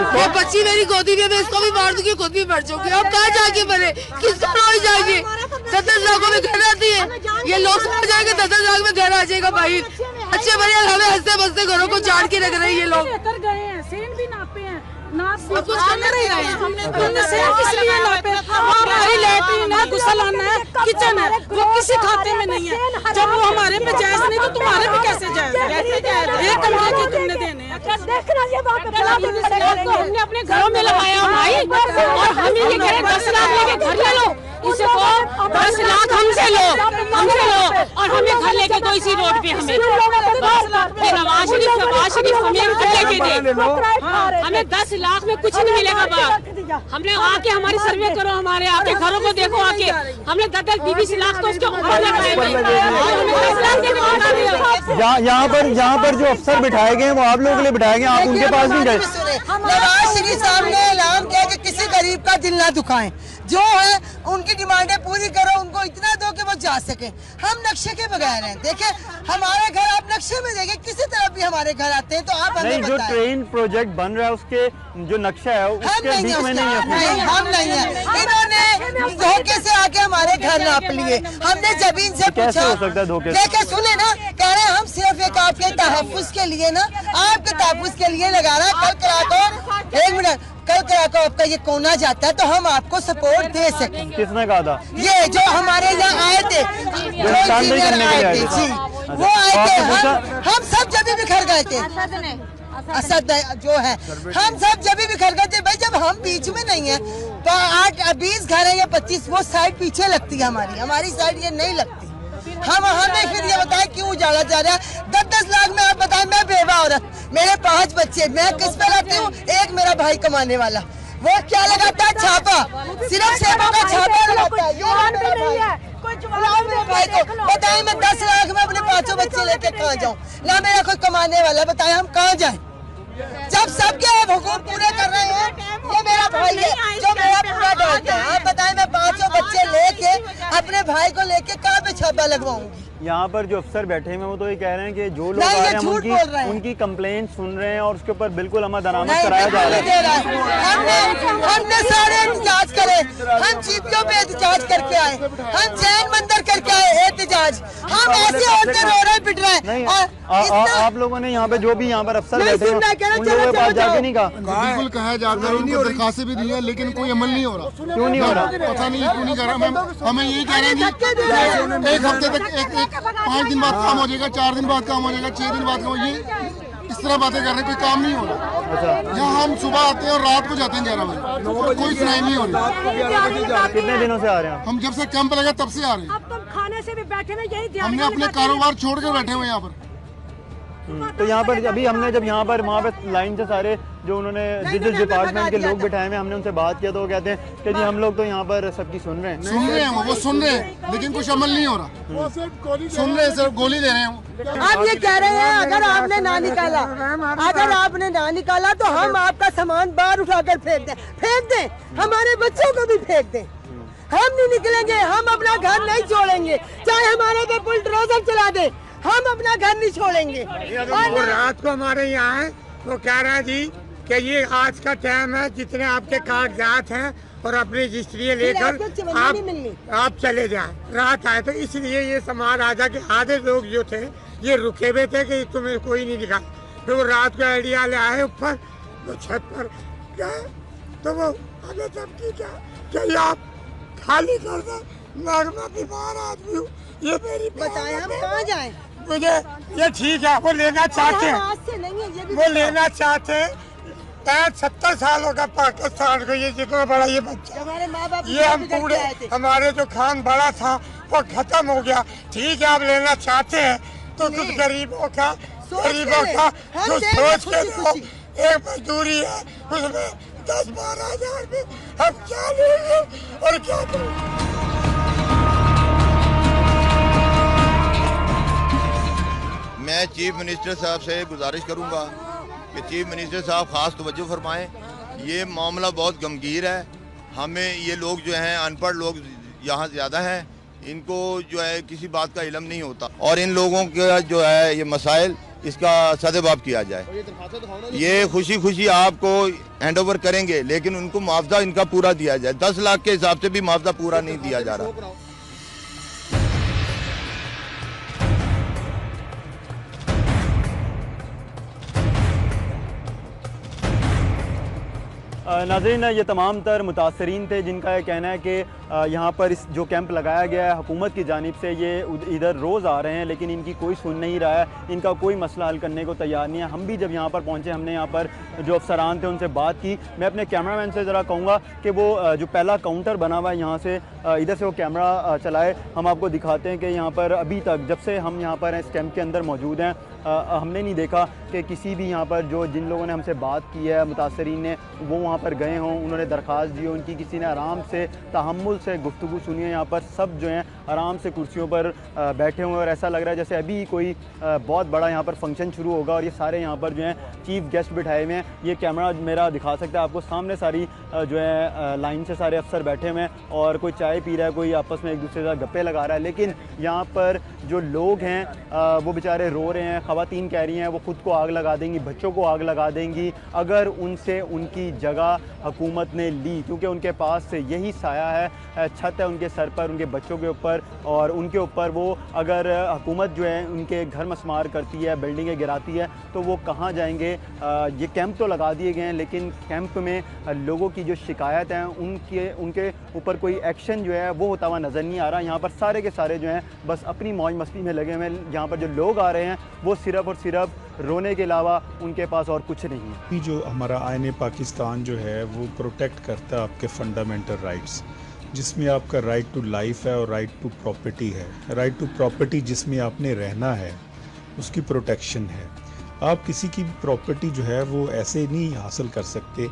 वो बच्ची मेरी गोदी में, मैं इसको भी मार दूंगी, खुद भी मर जाऊंगी। अब कहाँ जाके मरे, किसको रोई जाएंगे? 10-10 लाखों में घर आती है, ये लोग समझ जाएंगे 10-10 लाख में घर आ जाएगा भाई। अच्छे बढ़िया हमें हंसते बसते घरों को चाट के रख रहे हैं ये लोग। कुछ करने नहीं रहे, हमने सेल किस लिए नापे? हमारी लैट्रिन है, गुसलाना है, किचन है, वो किसी खाते में नहीं है। जब वो हमारे पे जायज नहीं तो तुम्हारे पे कैसे जायज? एक कमरे के तुमने देने हैं। हमने अपने घरों में लगाया भाई, और हम ये कह रहे 10 लाख लेके घर ले लो, इसे को 10 लाख हमसे लो, और हमें घर लेके दो इसी रोड पे। हमें नवाज शरीफ हमें घर लेके दे, हमें 10 लाख में कुछ नहीं मिलेगा बाप। हमने आके हमारी सर्वे करो, हमारे आके घरों को देखो आके। हमने 10-20 लाख तो उसके ऊपर लगाए थे। यहाँ पर जो अफसर बिठाए गए हैं वो आप लोगों के लिए बिठाए गए, आप उनके पास नहीं गए। नवाज शरीफ साहब ने ऐलान किया कि किसी गरीब का दिल ना दुखाएं, जो है उनकी डिमांडें पूरी करो, उनको इतना दो कि वो जा सके। हम नक्शे के बगैर हैं। देखें हमारे घर, आप नक्शे में देखें, किसी तरफ भी हमारे घर आते हैं तो आप हमें नहीं, जो ट्रेन प्रोजेक्ट बन रहा है उसके जो नक्शा है उसके बीच में नहीं है। नहीं, हम नहीं है। इन्होंने धोखे से आके हमारे घर नाप लिए। हमने जब इनसे पूछा, देखे सुने ना, कह रहे हम सिर्फ एक आपके तहफ्फुज़ के लिए ना, आपके तहफ्फुज़ के लिए लगा रहा है। कल कराको, एक मिनट, कल कराको आपका ये कोना जाता है तो हम आपको सपोर्ट दे सकें। किसने कहा था? ये जो हमारे यहाँ आए थे, जो इंजीनियर आए थे जी, वो आए थे। हम सब जब भी बिखर गए थे, असद जो है, हम सब जब भी बिखर गए थे भाई। जब हम बीच में नहीं है तो 8-20 घर है या 25, वो साइड पीछे लगती है हमारी साइड ये नहीं लगती। हमें फिर ये बताएं क्यों उजाला जा रहा है? 10-10 लाख में आप बताएं, मैं बेवा औरत, मेरे 5 बच्चे, मैं किस पे लगती हूँ? एक मेरा भाई कमाने वाला, वो क्या लगाता है? छापा, सिर्फ सेबों का छापा लगाता है। भाई को बताएं, मैं 10 लाख में अपने 5 बच्चे लेके कहाँ जाऊँ? ना मेरा कोई कमाने वाला, बताएं हम कहाँ जाएं? जब सबके हुकूम पूरे कर रहे हैं, ये मेरा भाई है जो मेरा पूरा डालता है। आप बताएं, मैं 5 बच्चे लेके अपने भाई को लेके कहाँ पे छापा लगवाऊंगी? यहाँ पर जो अफसर बैठे हैं वो तो ये कह रहे हैं कि जो लोग आ रहे हैं उनकी कंप्लेंट सुन रहे हैं और उसके ऊपर बिल्कुल अमल दरामद कराया जा रहा है। हमने सारे एहतजाज करे, हम जीपियों पे एहतजाज करके आए, हम जैन मंदिर करके आए एहतजाज। हम ऐसे औरतें रो रहे पिट रहे हैं। आप लोगों ने यहाँ पे जो भी यहाँ पर अफसर बैठे हैं उन लोगों के पास जाके नहीं कहा? बिल्कुल कहा जाता है, उनको दरखास्तें भी दी है लेकिन कोई अमल नहीं हो रहा। क्यों नहीं हो रहा? पता नहीं क्यों नहीं कर रहा। हमें यही कह रहे हैं कि एक हफ्ते तक 5 दिन बाद काम हो जाएगा, 4 दिन बाद काम हो जाएगा, 6 दिन बाद काम हो, ये इस तरह बातें कर रहे हैं, कोई काम नहीं हो रहा। यहाँ हम सुबह आते हैं और रात को जाते हैं 11 बजे, कोई सुनाई नहीं हो रही। कितने दिनों से आ रहे हैं? हम जब से कैंप लगा तब से आ रहे हैं। अब तुम खाने से भी बैठे हुए यही हमने अपने कारोबार छोड़ कर बैठे हुए यहाँ पर। तो यहाँ पर अभी हमने जब यहाँ पर वहाँ पे लाइन से सारे जो उन्होंने जिस डिपार्टमेंट के लोग बिठाए हुए, हमने उनसे बात किया तो वो कहते हैं कि जी हम लोग तो यहाँ पर सबकी सुन रहे हैं, वो सुन रहे हैं लेकिन कुछ अमल नहीं हो रहा। सुन रहे हैं, सिर्फ गोली दे रहे हैं। आप ये कह रहे हैं अगर आपने ना निकाला तो हम आपका सामान बाहर उठाकर फेंक दें, हमारे बच्चों को भी फेंक दें। हम नहीं निकलेंगे, हम अपना घर नहीं छोड़ेंगे, चाहे हमारे पे बुलडोजर चला दे, हम अपना घर नहीं छोड़ेंगे। वो रात को हमारे यहाँ है, वो कह रहा है जी कि ये आज का टाइम है, जितने आपके कागजात हैं और अपनी रजिस्ट्री लेकर आप चले जाएं। रात आए तो इसलिए ये सामान राजा के आधे लोग जो थे ये रुके हुए थे कि तुम्हें कोई नहीं दिखा। फिर वो रात को आइडिया ले आए ऊपर, वो छत पर गए तो वो हमें धमकी क्या आप खाली कर दो, मैं बीमार आदमी हूँ, ये मेरी बताएं हम कहाँ जाएं? मुझे ये ठीक है, वो लेना चाहते हैं, वो लेना चाहते हैं। 70 सालों का पाकिस्तान को ये जितना बड़ा ये बच्चा, ये हम पूरे हमारे जो खान बड़ा था वो खत्म हो गया। ठीक है, आप लेना चाहते हैं तो कुछ गरीबों का कुछ सोच के दो। एक मजदूरी है उसमें 10-12 हजार में हम क्या लेंगे और क्या करेंगे? मैं चीफ मिनिस्टर साहब से गुजारिश करूंगा कि चीफ मिनिस्टर साहब ख़ास तवज्जो फरमाएं। ये मामला बहुत गंभीर है। हमें ये लोग जो हैं अनपढ़ लोग यहाँ ज़्यादा हैं, इनको जो है किसी बात का इल्म नहीं होता और इन लोगों का जो है ये मसाइल इसका सदेबाब किया जाए। ये खुशी खुशी आपको हैंड ओवर करेंगे लेकिन उनको मुआवजा इनका पूरा दिया जाए। 10 लाख के हिसाब से भी मुआवजा पूरा नहीं दिया जा रहा। नाज़रीन, ये तमाम तर मुतासरीन थे जिनका ये कहना है कि यहाँ पर इस जो कैंप लगाया गया है हुकूमत की जानिब से, ये इधर रोज़ आ रहे हैं लेकिन इनकी कोई सुन नहीं रहा है, इनका कोई मसला हल करने को तैयार नहीं है। हम भी जब यहाँ पर पहुँचे, हमने यहाँ पर जो अफसरान थे उनसे बात की। मैं अपने कैमरामैन से ज़रा कहूँगा कि वो जो पहला काउंटर बना हुआ है यहाँ से, इधर से वो कैमरा चलाए। हम आपको दिखाते हैं कि यहाँ पर अभी तक जब से हम यहाँ पर इस कैंप के अंदर मौजूद हैं, हमने नहीं देखा कि किसी भी यहाँ पर जो जिन लोगों ने हमसे बात की है मुतासरीन ने, वो वहाँ पर गए हों, उन्होंने दरख्वास्त दी हो, उनकी किसी ने आराम से तहम्मुल से गुफ्तगू सुनी है। यहाँ पर सब जो हैं आराम से कुर्सियों पर बैठे हुए और ऐसा लग रहा है जैसे अभी कोई बहुत बड़ा यहाँ पर फंक्शन शुरू होगा और ये सारे यहाँ पर जो हैं चीफ गेस्ट बिठाए हुए हैं। ये कैमरा मेरा दिखा सकता है आपको, सामने सारी जो है लाइन से सारे अफसर बैठे हुए हैं और कोई चाय पी रहा है, कोई आपस में एक दूसरे से गप्पे लगा रहा है। लेकिन यहाँ पर जो लोग हैं वो बेचारे रो रहे हैं। ख़वातीन कह रही हैं वो ख़ुद को आग लगा देंगी, बच्चों को आग लगा देंगी अगर उनसे उनकी जगह हुकूमत ने ली, क्योंकि उनके पास से यही साया है, छत है उनके सर पर, उनके बच्चों के ऊपर, और उनके ऊपर वो अगर हुकूमत जो है उनके घर मसमार करती है, बिल्डिंगें गिराती है, तो वो कहाँ जाएंगे। ये कैंप तो लगा दिए गए हैं लेकिन कैंप में लोगों की जो शिकायत हैं उनके ऊपर कोई एक्शन जो है वो होता हुआ नज़र नहीं आ रहा। यहाँ पर सारे के सारे जो हैं बस अपनी मौज मस्ती में लगे हुए हैं। यहाँ पर जो लोग आ रहे हैं वो सिर्फ़ और सिर्फ रोने के अलावा उनके पास और कुछ नहीं है। जो हमारा आईने पाकिस्तान जो है वो प्रोटेक्ट करता है आपके फंडामेंटल राइट्स, जिसमें आपका राइट टू लाइफ है और राइट टू प्रॉपर्टी है। राइट टू प्रॉपर्टी जिसमें आपने रहना है उसकी प्रोटेक्शन है। आप किसी की प्रॉपर्टी जो है वो ऐसे नहीं हासिल कर सकते।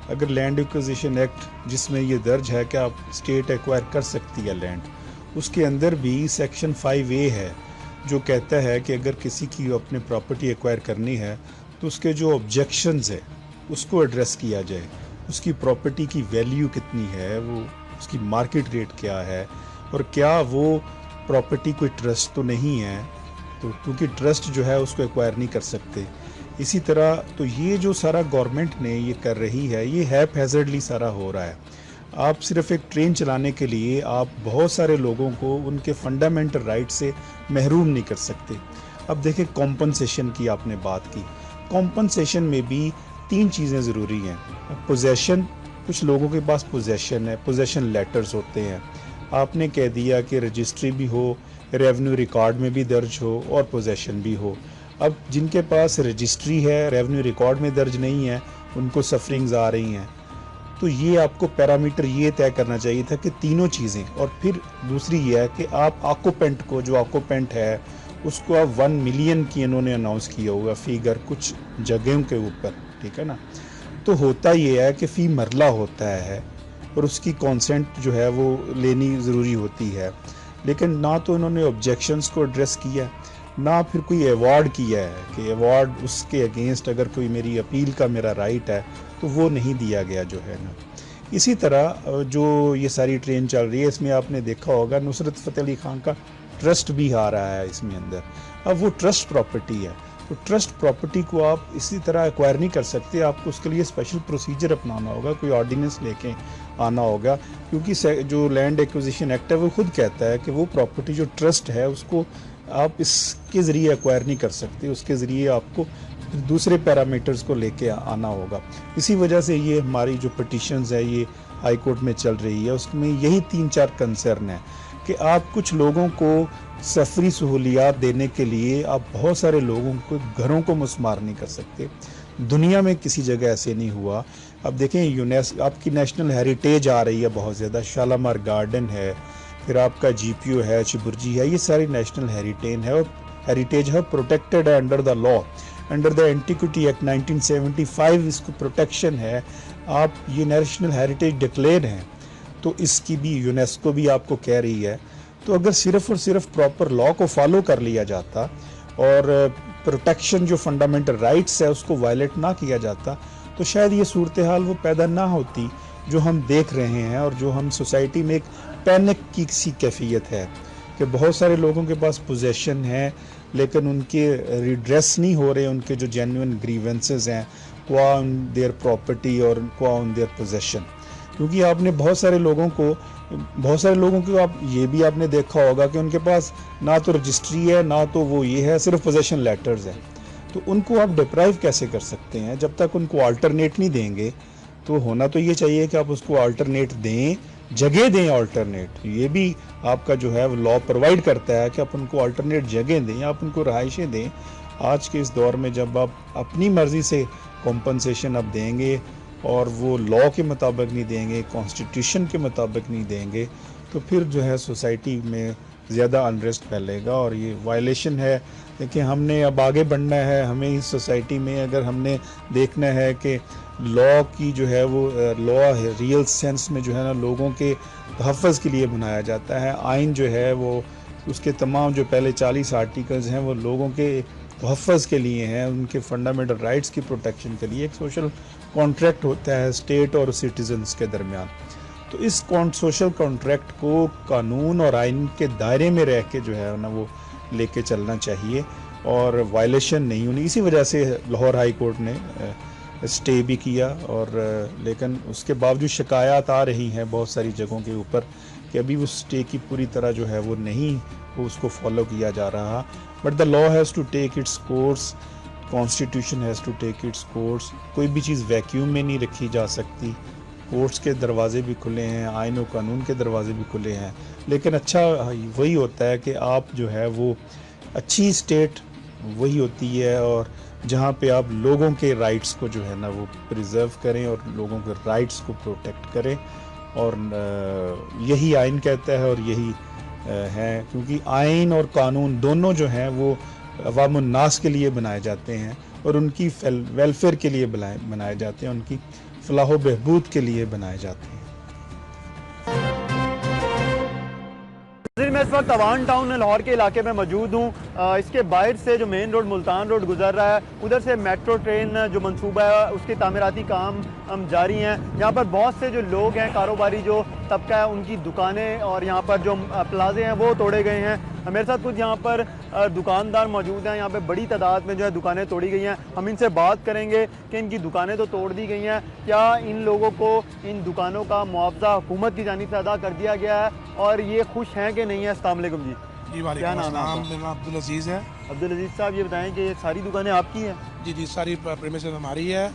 अगर लैंड एक्विजिशन एक्ट जिसमें ये दर्ज है कि आप स्टेट एक्वायर कर सकती है लैंड, उसके अंदर भी सेक्शन 5A है जो कहता है कि अगर किसी की अपने प्रॉपर्टी एक्वायर करनी है तो उसके जो ऑब्जेक्शंस है उसको एड्रेस किया जाए। उसकी प्रॉपर्टी की वैल्यू कितनी है, वो उसकी मार्केट रेट क्या है, और क्या वो प्रॉपर्टी कोई ट्रस्ट तो नहीं है, तो क्योंकि ट्रस्ट जो है उसको एक्वायर नहीं कर सकते। इसी तरह तो ये जो सारा गवर्नमेंट ने ये कर रही है, ये हैज़र्डली सारा हो रहा है। आप सिर्फ एक ट्रेन चलाने के लिए आप बहुत सारे लोगों को उनके फंडामेंटल राइट से महरूम नहीं कर सकते। अब देखें कॉम्पनसेशन की आपने बात की, कॉम्पनसेशन में भी 3 चीज़ें ज़रूरी हैं। पोजेशन, कुछ लोगों के पास पोजेशन है, पोजेशन लेटर्स होते हैं, आपने कह दिया कि रजिस्ट्री भी हो, रेवेन्यू रिकॉर्ड में भी दर्ज हो और पोजेशन भी हो। अब जिनके पास रजिस्ट्री है, रेवेन्यू रिकॉर्ड में दर्ज नहीं है, उनको सफरिंग्स आ रही हैं। तो ये आपको पैरामीटर ये तय करना चाहिए था कि तीनों चीज़ें, और फिर दूसरी ये है कि आप ऑक्यूपेंट को, जो ऑक्यूपेंट है उसको आप 1 मिलियन की इन्होंने अनाउंस किया होगा फिगर कुछ जगहों के ऊपर, ठीक है ना। तो होता ये है कि फ़ी मरला होता है और उसकी कॉन्सेंट जो है वो लेनी ज़रूरी होती है, लेकिन ना तो इन्होंने ऑब्जेक्शंस को एड्रेस किया, ना फिर कोई अवार्ड किया है कि अवार्ड उसके अगेंस्ट अगर कोई मेरी अपील का मेरा राइट है तो वो नहीं दिया गया जो है ना। इसी तरह जो ये सारी ट्रेन चल रही है इसमें आपने देखा होगा नुसरत फ़तेह अली खान का ट्रस्ट भी आ रहा है इसमें अंदर। अब वो ट्रस्ट प्रॉपर्टी है, तो ट्रस्ट प्रॉपर्टी को आप इसी तरह एक्वायर नहीं कर सकते, आपको उसके लिए स्पेशल प्रोसीजर अपनाना होगा, कोई ऑर्डिनेंस लेके आना होगा, क्योंकि जो लैंड एक्विजिशन एक्ट है वो खुद कहता है कि वो प्रॉपर्टी जो ट्रस्ट है उसको आप इसके ज़रिए एक्वायर नहीं कर सकते, उसके ज़रिए आपको दूसरे पैरामीटर्स को लेके आना होगा। इसी वजह से ये हमारी जो पिटिशंस है ये हाई कोर्ट में चल रही है, उसमें यही 3-4 कंसर्न है कि आप कुछ लोगों को सफरी सहूलियात देने के लिए आप बहुत सारे लोगों को घरों को मुस्मार नहीं कर सकते। दुनिया में किसी जगह ऐसे नहीं हुआ। अब देखें आपकी नेशनल हेरिटेज आ रही है बहुत ज़्यादा, शालामार गार्डन है, फिर आपका GPO है, चिबुर्जी है, ये सारी नेशनल हेरिटेज है और हेरिटेज है, प्रोटेक्टेड है under the law, under the antiquity act 1975 इसको प्रोटेक्शन है। आप ये नेशनल हेरिटेज डिक्लेयर हैं तो इसकी भी यूनेस्को भी आपको कह रही है। तो अगर सिर्फ़ और सिर्फ प्रॉपर लॉ को फॉलो कर लिया जाता और प्रोटेक्शन जो फंडामेंटल राइट्स है उसको वायलेट ना किया जाता तो शायद ये सूरत हाल वो पैदा ना होती जो हम देख रहे हैं और जो हम सोसाइटी में एक पैनिक की सी कैफियत है कि बहुत सारे लोगों के पास पोजेशन है लेकिन उनके रिड्रेस नहीं हो रहे, उनके जो जेन्युइन ग्रीवेंसेस हैं क्वा ऑन देयर प्रॉपर्टी और क्वा ऑन देयर पोजेशन। क्योंकि आपने बहुत सारे लोगों को आप ये भी आपने देखा होगा कि उनके पास ना तो रजिस्ट्री है ना तो वो ये है, सिर्फ पोजेशन लेटर्स हैं। तो उनको आप डिप्राइव कैसे कर सकते हैं? जब तक उनको अल्टरनेट नहीं देंगे तो होना तो ये चाहिए कि आप उसको अल्टरनेट दें, जगह दें अल्टरनेट। ये भी आपका जो है वो लॉ प्रोवाइड करता है कि आप उनको अल्टरनेट जगह दें, आप उनको रहाइशें दें। आज के इस दौर में जब आप अपनी मर्ज़ी से कॉम्पनसेशन आप देंगे और वो लॉ के मुताबिक नहीं देंगे, कॉन्स्टिट्यूशन के मुताबिक नहीं देंगे, तो फिर जो है सोसाइटी में ज़्यादा अनरेस्ट फैलेगा और ये वायलेशन है। देखिए हमने अब आगे बढ़ना है, हमें इस सोसाइटी में अगर हमने देखना है कि लॉ की जो है वो लॉ रियल सेंस में जो है ना लोगों के तहफ़्फ़ुज़ के लिए बनाया जाता है। आइन जो है वो उसके तमाम जो पहले 40 आर्टिकल्स हैं वो लोगों के तहफ़्फ़ुज़ के लिए हैं, उनके फंडामेंटल राइट्स की प्रोटेक्शन के लिए। एक सोशल कॉन्ट्रैक्ट होता है स्टेट और सिटीजन्स के दरमियान। तो इस सोशल कॉन्ट्रैक्ट को कानून और आइन के दायरे में रह के जो है ना वो लेके चलना चाहिए और वायलेशन नहीं होनी। इसी वजह से लाहौर हाई कोर्ट ने स्टे भी किया और लेकिन उसके बावजूद शिकायत आ रही हैं बहुत सारी जगहों के ऊपर कि अभी उस स्टे की पूरी तरह जो है वो नहीं वो उसको फॉलो किया जा रहा। But the law has to take its course, constitution has to take its course. कोई भी चीज़ वैक्यूम में नहीं रखी जा सकती। कोर्ट्स के दरवाजे भी खुले हैं, आइन और कानून के दरवाजे भी खुले हैं। लेकिन अच्छा वही होता है कि आप जो है वो अच्छी स्टेट वही होती है और जहाँ पे आप लोगों के राइट्स को जो है ना वो प्रिजर्व करें और लोगों के राइट्स को प्रोटेक्ट करें। और यही आइन कहता है और यही है, क्योंकि आइन और कानून दोनों जो हैं वो अवामुन नास के लिए बनाए जाते हैं और उनकी वेलफेयर के लिए बनाए जाते हैं, उनकी फलाह बहबूद के लिए बनाए जाते हैं। मैं इस वक्त अवान टाउन लाहौर के इलाके में मौजूद हूँ। इसके बाहर से जो मेन रोड मुल्तान रोड गुजर रहा है, उधर से मेट्रो ट्रेन जो मंसूबा है उसके तामीराती काम जारी हैं। यहाँ पर बहुत से जो लोग हैं, कारोबारी जो तबका है, उनकी दुकानें और यहाँ पर जो प्लाजे हैं वो तोड़े गए हैं। मेरे साथ कुछ यहाँ पर दुकानदार मौजूद हैं। यहाँ पे बड़ी तादाद में जो है दुकानें तोड़ी गई हैं। हम इनसे बात करेंगे कि इनकी दुकानें तो तोड़ दी गई हैं, क्या इन लोगों को इन दुकानों का मुआवजा हुकूमत की जानिब से अदा कर दिया गया है और ये खुश हैं कि नहीं है। अस्सलाम वालेकुम जी। जी वालेकुम क्या नाम है आपका? मेरा नाम अब्दुल अजीज़ है। अब्दुल अजीज़ साहब, ये बताएं कि ये सारी दुकानें आपकी हैं? जी जी, सारी प्रीमिसेस हमारी है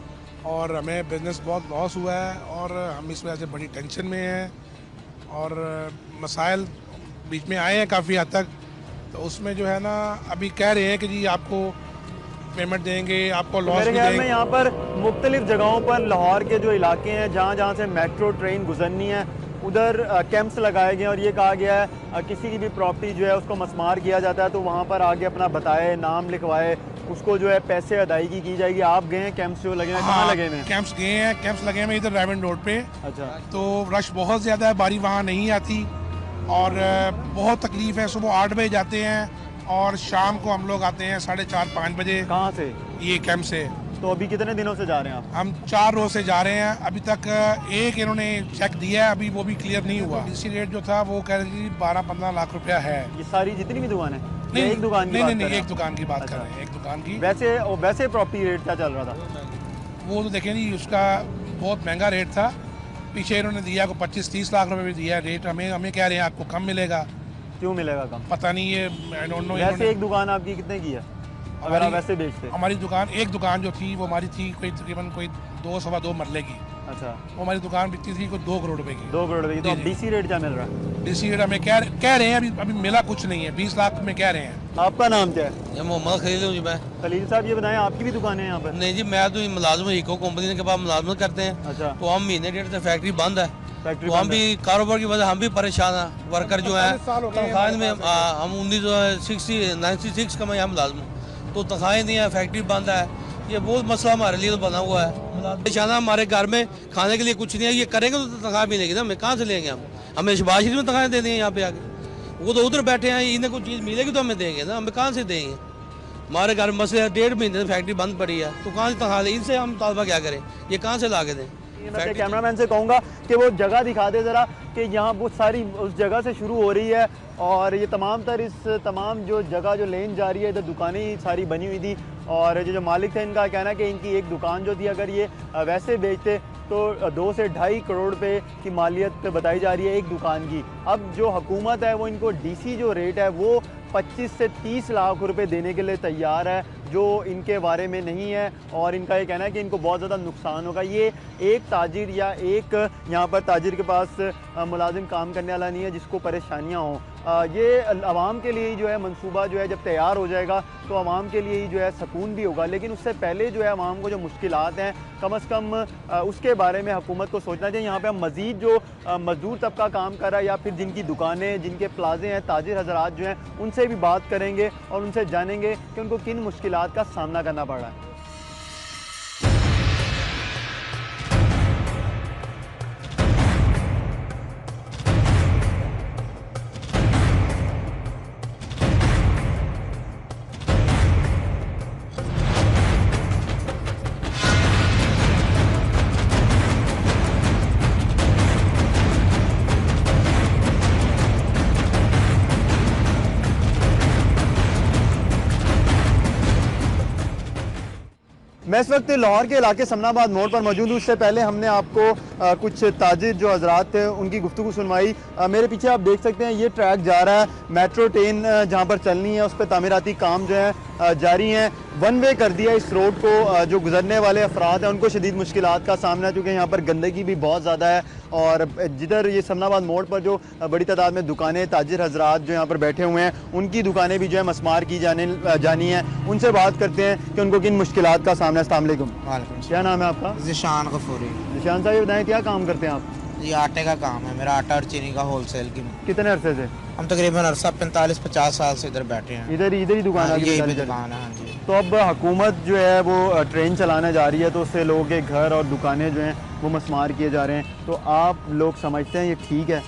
और हमें बिजनेस बहुत लॉस हुआ है और हम इस वजह से बड़ी टेंशन में हैं और मसाइल बीच में आए हैं काफ़ी हद तक। तो उसमें जो है ना अभी कह रहे हैं कि जी आपको पेमेंट देंगे, आपको लॉस मेरे भी ख्याल देंगे। में यहाँ पर मुख्तलिफ जगहों पर लाहौर के जो इलाके हैं जहाँ जहाँ से मेट्रो ट्रेन गुजरनी है उधर कैंप्स लगाए गए हैं और ये कहा गया है किसी की भी प्रॉपर्टी जो है उसको मस्मार किया जाता है तो वहाँ पर आगे अपना बताए, नाम लिखवाए, उसको जो है पैसे अदायगी की जाएगी। आप गए हैं कैंप्स जो लगे हैं? कहाँ लगे हुए हैं? कैंप्स गए हैं, कैंप्स लगे हुए इधर रायवन रोड पे। अच्छा। तो रश बहुत ज़्यादा है, बारी वहाँ नहीं आती और बहुत तकलीफ़ है। सुबह 8 बजे जाते हैं और शाम को हम लोग आते हैं 4:30-5 बजे। कहाँ से? ये कैंप से। तो अभी कितने दिनों से जा रहे हैं आप? हम 4 रोज से जा रहे हैं। अभी तक एक इन्होंने चेक दिया है, अभी वो भी क्लियर नहीं हुआ। डीसी रेट जो था वो कह रहे थे 12-15 लाख रुपया है। ये सारी जितनी भी दुकान है? नहीं, एक दुकान की नहीं, एक दुकान की बात कर रहे हैं, एक दुकान की। वैसे प्रॉपर्टी रेट क्या चल रहा था? वो तो देखें जी, उसका बहुत महंगा रेट था। पीछे इन्होंने दिया को 25-30 लाख रुपए भी दिया रेट। हमें कह रहे हैं आपको कम मिलेगा। क्यों मिलेगा कम? पता नहीं, ये आई डोंट नो। वैसे एक दुकान आपकी कितने की है अगर आप वैसे बेचते? हमारी दुकान, एक दुकान जो थी वो हमारी थी कोई तकरीबन कोई 2-2.25 मरले की। अच्छा। वो हमारी दुकान बिकती थी कोई 2 करोड़ रुपए की। 2 करोड़ रुपए की। तो अब डीसी रेट क्या मिल रहा है? डीसी रेट हमें कह रहे हैं अभी मिला कुछ नहीं है, 20 लाख में कह रहे हैं। आपका नाम क्या है? मोहम्मद खलील हूँ जी मैं। खलील साहब, ये बताएं आपकी भी दुकान है यहाँ पर? नहीं जी, मैं तो मुलाजम इको कंपनी के पास मुलाजमत करते हैं। अच्छा। तो हम महीने डेढ़ से फैक्ट्री बंद है, तो हम भी कारोबार की वजह हम भी परेशान हैं। वर्कर जो है तनख्वाह में हम 1996 का मैं यहाँ मुलाजम हूँ, तो तनख्वाहें नहीं है, फैक्ट्री बंद है। ये बहुत मसला हमारे लिए तो बना हुआ है। परेशान हमारे घर में खाने के लिए कुछ नहीं है। ये करेंगे तो तनख्वाह मिलेगी ना, हमें कहाँ से लेंगे? हमें शहबाज शरीफ में तनख्वाहें देनी है यहाँ पे आके। वो तो उधर बैठे हैं, इन्हें कुछ चीज़ मिलेगी तो हमें देंगे ना, हमें कहाँ से देंगे? हमारे घर में से 1.5 महीने से फैक्ट्री बंद पड़ी है, तो कहाँ से तनख्वाह दें? इनसे हम तालबा क्या करें? ये कहाँ से ला के दें? मैं कैमरामैन से कहूँगा कि वो जगह दिखा दे ज़रा कि यहाँ वो सारी उस जगह से शुरू हो रही है और ये तमाम जो जगह जो लेन जा रही है, इधर दुकानें ही सारी बनी हुई थी और जो मालिक थे इनका कहना है कि इनकी एक दुकान जो थी अगर ये वैसे बेचते तो 2 से 2.5 करोड़ रुपए की मालियत बताई जा रही है एक दुकान की। अब जो हुकूमत है वो इनको डीसी जो रेट है वो 25 से 30 लाख रुपए देने के लिए तैयार है, जो इनके बारे में नहीं है और इनका ये कहना है कि इनको बहुत ज़्यादा नुकसान होगा। ये एक ताजिर या एक यहाँ पर ताजिर के पास मुलाजिम काम करने वाला नहीं है जिसको परेशानियाँ हों। ये आवाम के लिए ही जो है मंसूबा जो है जब तैयार हो जाएगा तो आवाम के लिए ही जो है सुकून भी होगा, लेकिन उससे पहले जो है आवाम को जो मुश्किलात हैं कम से कम उसके बारे में हुकूमत को सोचना चाहिए। यहाँ पे हम मज़ीद जो मज़दूर तबका काम कर रहा है या फिर जिनकी दुकानें, जिनके प्लाजे हैं, ताजिर हजरात जो हैं उनसे भी बात करेंगे और उनसे जानेंगे कि उनको किन मुश्किलात का सामना करना पड़ रहा है। मैं इस वक्त लाहौर के इलाके समनाबाद मोड़ पर मौजूद हूँ। उससे पहले हमने आपको कुछ ताजिर जो हजरात थे उनकी गुफ्तगू सुनवाई। मेरे पीछे आप देख सकते हैं ये ट्रैक जा रहा है, मेट्रो ट्रेन जहाँ पर चलनी है उस पर तामीराती काम जो है जारी हैं। वन वे कर दिया इस रोड को, जो गुजरने वाले अफराद हैं उनको शदीद मुश्किलात का सामना है क्योंकि यहाँ पर गंदगी भी बहुत ज़्यादा है और जिधर ये समनाबाद मोड़ पर जो बड़ी तादाद में दुकानें, ताजिर हजरात जो यहाँ पर बैठे हुए हैं उनकी दुकानें भी जो है मस्मार की जानी है। उनसे बात करते हैं कि उनको किन मुश्किलात का सामना है। अस्सलाम वालेकुम, क्या नाम है आपका? ज़िशान गफूरी। ज़िशान साहब ये बताएं क्या काम करते हैं आप? ये आटे का काम है मेरा, आटा और चीनी का होलसेल की। कितने अरसे से? हम तकरीबन अरसा 45-50 साल से इधर बैठे हैं। इधर ही दुकान है? यही भी दुकान है। हाँ जी। तो अब हुकूमत जो है वो ट्रेन चलाने जा रही है तो उससे लोगों के घर और दुकानें जो हैं वो मस्मार किए जा रहे हैं, तो आप लोग समझते हैं ये ठीक है?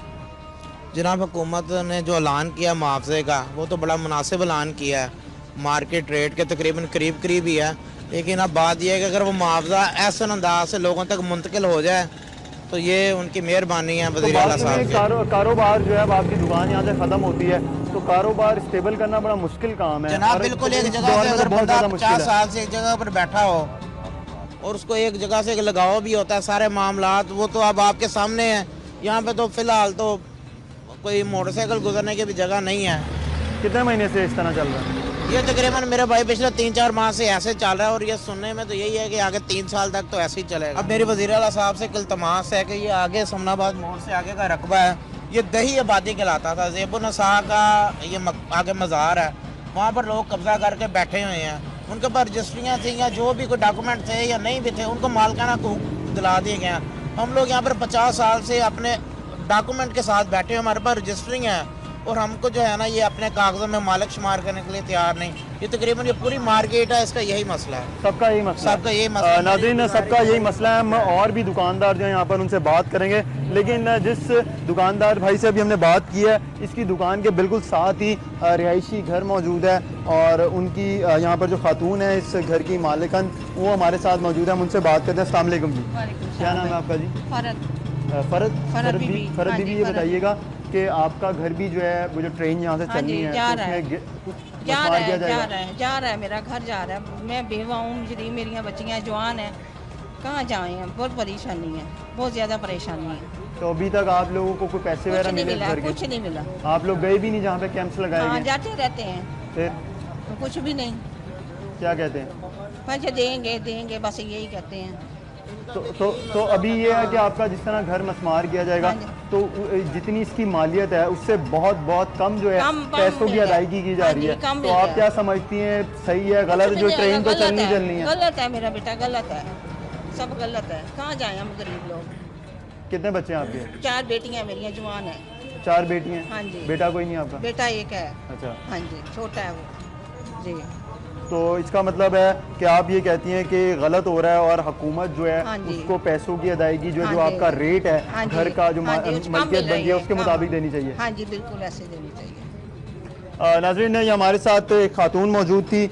जनाब हुकूमत ने जो ऐलान किया मुआवजे का वो तो बड़ा मुनासिब ऐलान किया है, मार्केट रेट के तकरीबन करीब ही है, लेकिन अब बात यह है कि अगर वो मुआवजा ऐसे अंदाज से लोगों तक मुंतकिल हो जाए तो ये उनकी मेहरबानी है वज़ीर आला साहब। कारोबार जो है अब आपकी दुकान यहाँ से ख़त्म होती है तो कारोबार स्टेबल करना बड़ा मुश्किल काम है जनाब। बिल्कुल, एक जगह से अगर बंदा 50 साल से एक जगह पर बैठा हो और उसको एक जगह से लगाव भी होता है सारे मामलात, वो तो अब आपके सामने है। यहाँ पे तो फिलहाल तो कोई मोटरसाइकिल गुजरने की भी जगह नहीं है। कितने महीने से इस तरह चल रहा है? ये तकरीबन मेरे भाई पिछले 3-4 माह से ऐसे चल रहा है और ये सुनने में तो यही है कि आगे 3 साल तक तो ऐसे ही चलेगा। अब मेरी वज़ीर आला साहब से इल्तमास है कि ये आगे समनाबाद मोड़ से आगे का रकबा है, ये दही आबादी कहलाता था। ज़ेबुन्निसा का ये आगे मज़ार है, वहाँ पर लोग कब्जा करके बैठे हुए हैं, उनके पास रजिस्ट्रियाँ थी या जो भी कोई डॉक्यूमेंट थे या नहीं भी थे उनको मालिकाना हकूक़ दिला दिए गए हैं। हम लोग यहाँ पर 50 साल से अपने डॉक्यूमेंट के साथ बैठे हैं, हमारे पास रजिस्ट्रिंग है और हमको जो है ना ये अपने कागज़ों में मालिक शुमार करने के लिए तैयार नहीं। ये तकरीबन ये पूरी मार्केट है, इसका यही मसला है। सबका यही मसला नाज़रीन, सबका यही मसला है। हम और भी दुकानदार जो हैं यहाँ पर उनसे बात करेंगे, लेकिन जिस दुकानदार भाई से अभी हमने बात की है इसकी दुकान के बिल्कुल साथ ही रिहायशी घर मौजूद है और उनकी यहाँ पर जो खातून है इस घर की मालिकन वो हमारे साथ मौजूद है। हम उनसे बात करते हैं। अस्सलाम वालेकुम जी, क्या नाम है आपका जी? फरद बीबी। ये बताइएगा कि आपका घर भी जो है वो जो ट्रेन यहाँ से चलनी है जा रहा है, मेरा घर जा रहा है। मैं बेवा हूँ, मेरी बच्चियाँ जवान हैं, कहाँ जाए हैं, बहुत परेशानी है, बहुत ज़्यादा परेशानी है। तो अभी तक आप लोगों को कोई पैसे वगैरह मिले? कुछ नहीं मिला। आप लोग गए भी नहीं जहाँ पे कैंप्स लगाए गए? जाते रहते हैं, फिर कुछ भी नहीं। क्या कहते हैं? पैसे देंगे बस यही कहते हैं। तो अभी ये है कि आपका जिस तरह घर मस्मार किया जाएगा तो जितनी इसकी मालियत है उससे बहुत कम जो है पैसों की अदायगी की जा रही है, तो आप क्या समझती हैं, सही है गलत? जो ट्रेन तो चलनी है। गलत है मेरा बेटा, गलत है, सब गलत है। कहाँ जाए हम गरीब लोग? कितने बच्चे हैं आपके? 4 बेटियाँ मेरी जवान है। 4 बेटियाँ? हाँ जी। बेटा कोई नहीं आपका? बेटा एक है। अच्छा। हाँ जी, छोटा है वो जी। तो इसका मतलब है कि आप ये कहती हैं कि गलत हो रहा है और हुकूमत जो है उसको पैसों की अदायगी जो आपका रेट है घर का जो मलकियत बन गई है उसके मुताबिक देनी चाहिए। हाँ जी, बिल्कुल ऐसे देनी चाहिए। नाज़रीन, ये हमारे साथ एक खातून मौजूद थी,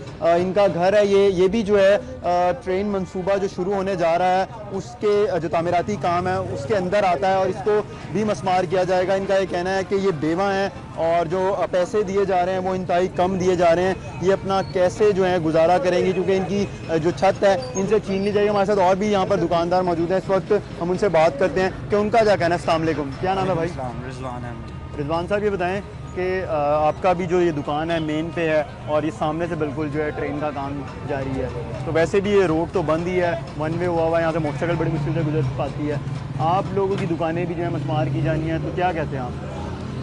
इनका घर है ये भी जो है ट्रेन मंसूबा जो शुरू होने जा रहा है उसके जो तामीराती काम है उसके अंदर आता है और इसको भी मस्मार किया जाएगा। इनका ये कहना है कि ये बेवा हैं और जो पैसे दिए जा रहे हैं वो इंतहाई कम दिए जा रहे हैं, ये अपना कैसे जो है गुजारा करेंगी क्योंकि इनकी जो छत है इनसे छीन ली जाएगी। हमारे साथ और भी यहाँ पर दुकानदार मौजूद हैं, इस वक्त हम उनसे बात करते हैं कि उनका क्या कहना है। अस्सलाम वालेकुम, क्या नाम है भाई? रिजवान है। रिजवान साहब, ये बताएं कि आपका भी जो ये दुकान है मेन पे है और ये सामने से बिल्कुल जो है ट्रेन का काम जारी है, तो वैसे भी ये रोड तो बंद ही है, वन वे हुआ हुआ है, यहाँ से मोटरसाइकिल बड़ी मुश्किल से गुजर पाती है, आप लोगों की दुकानें भी जो है मस्मार की जानी है, तो क्या कहते हैं आप?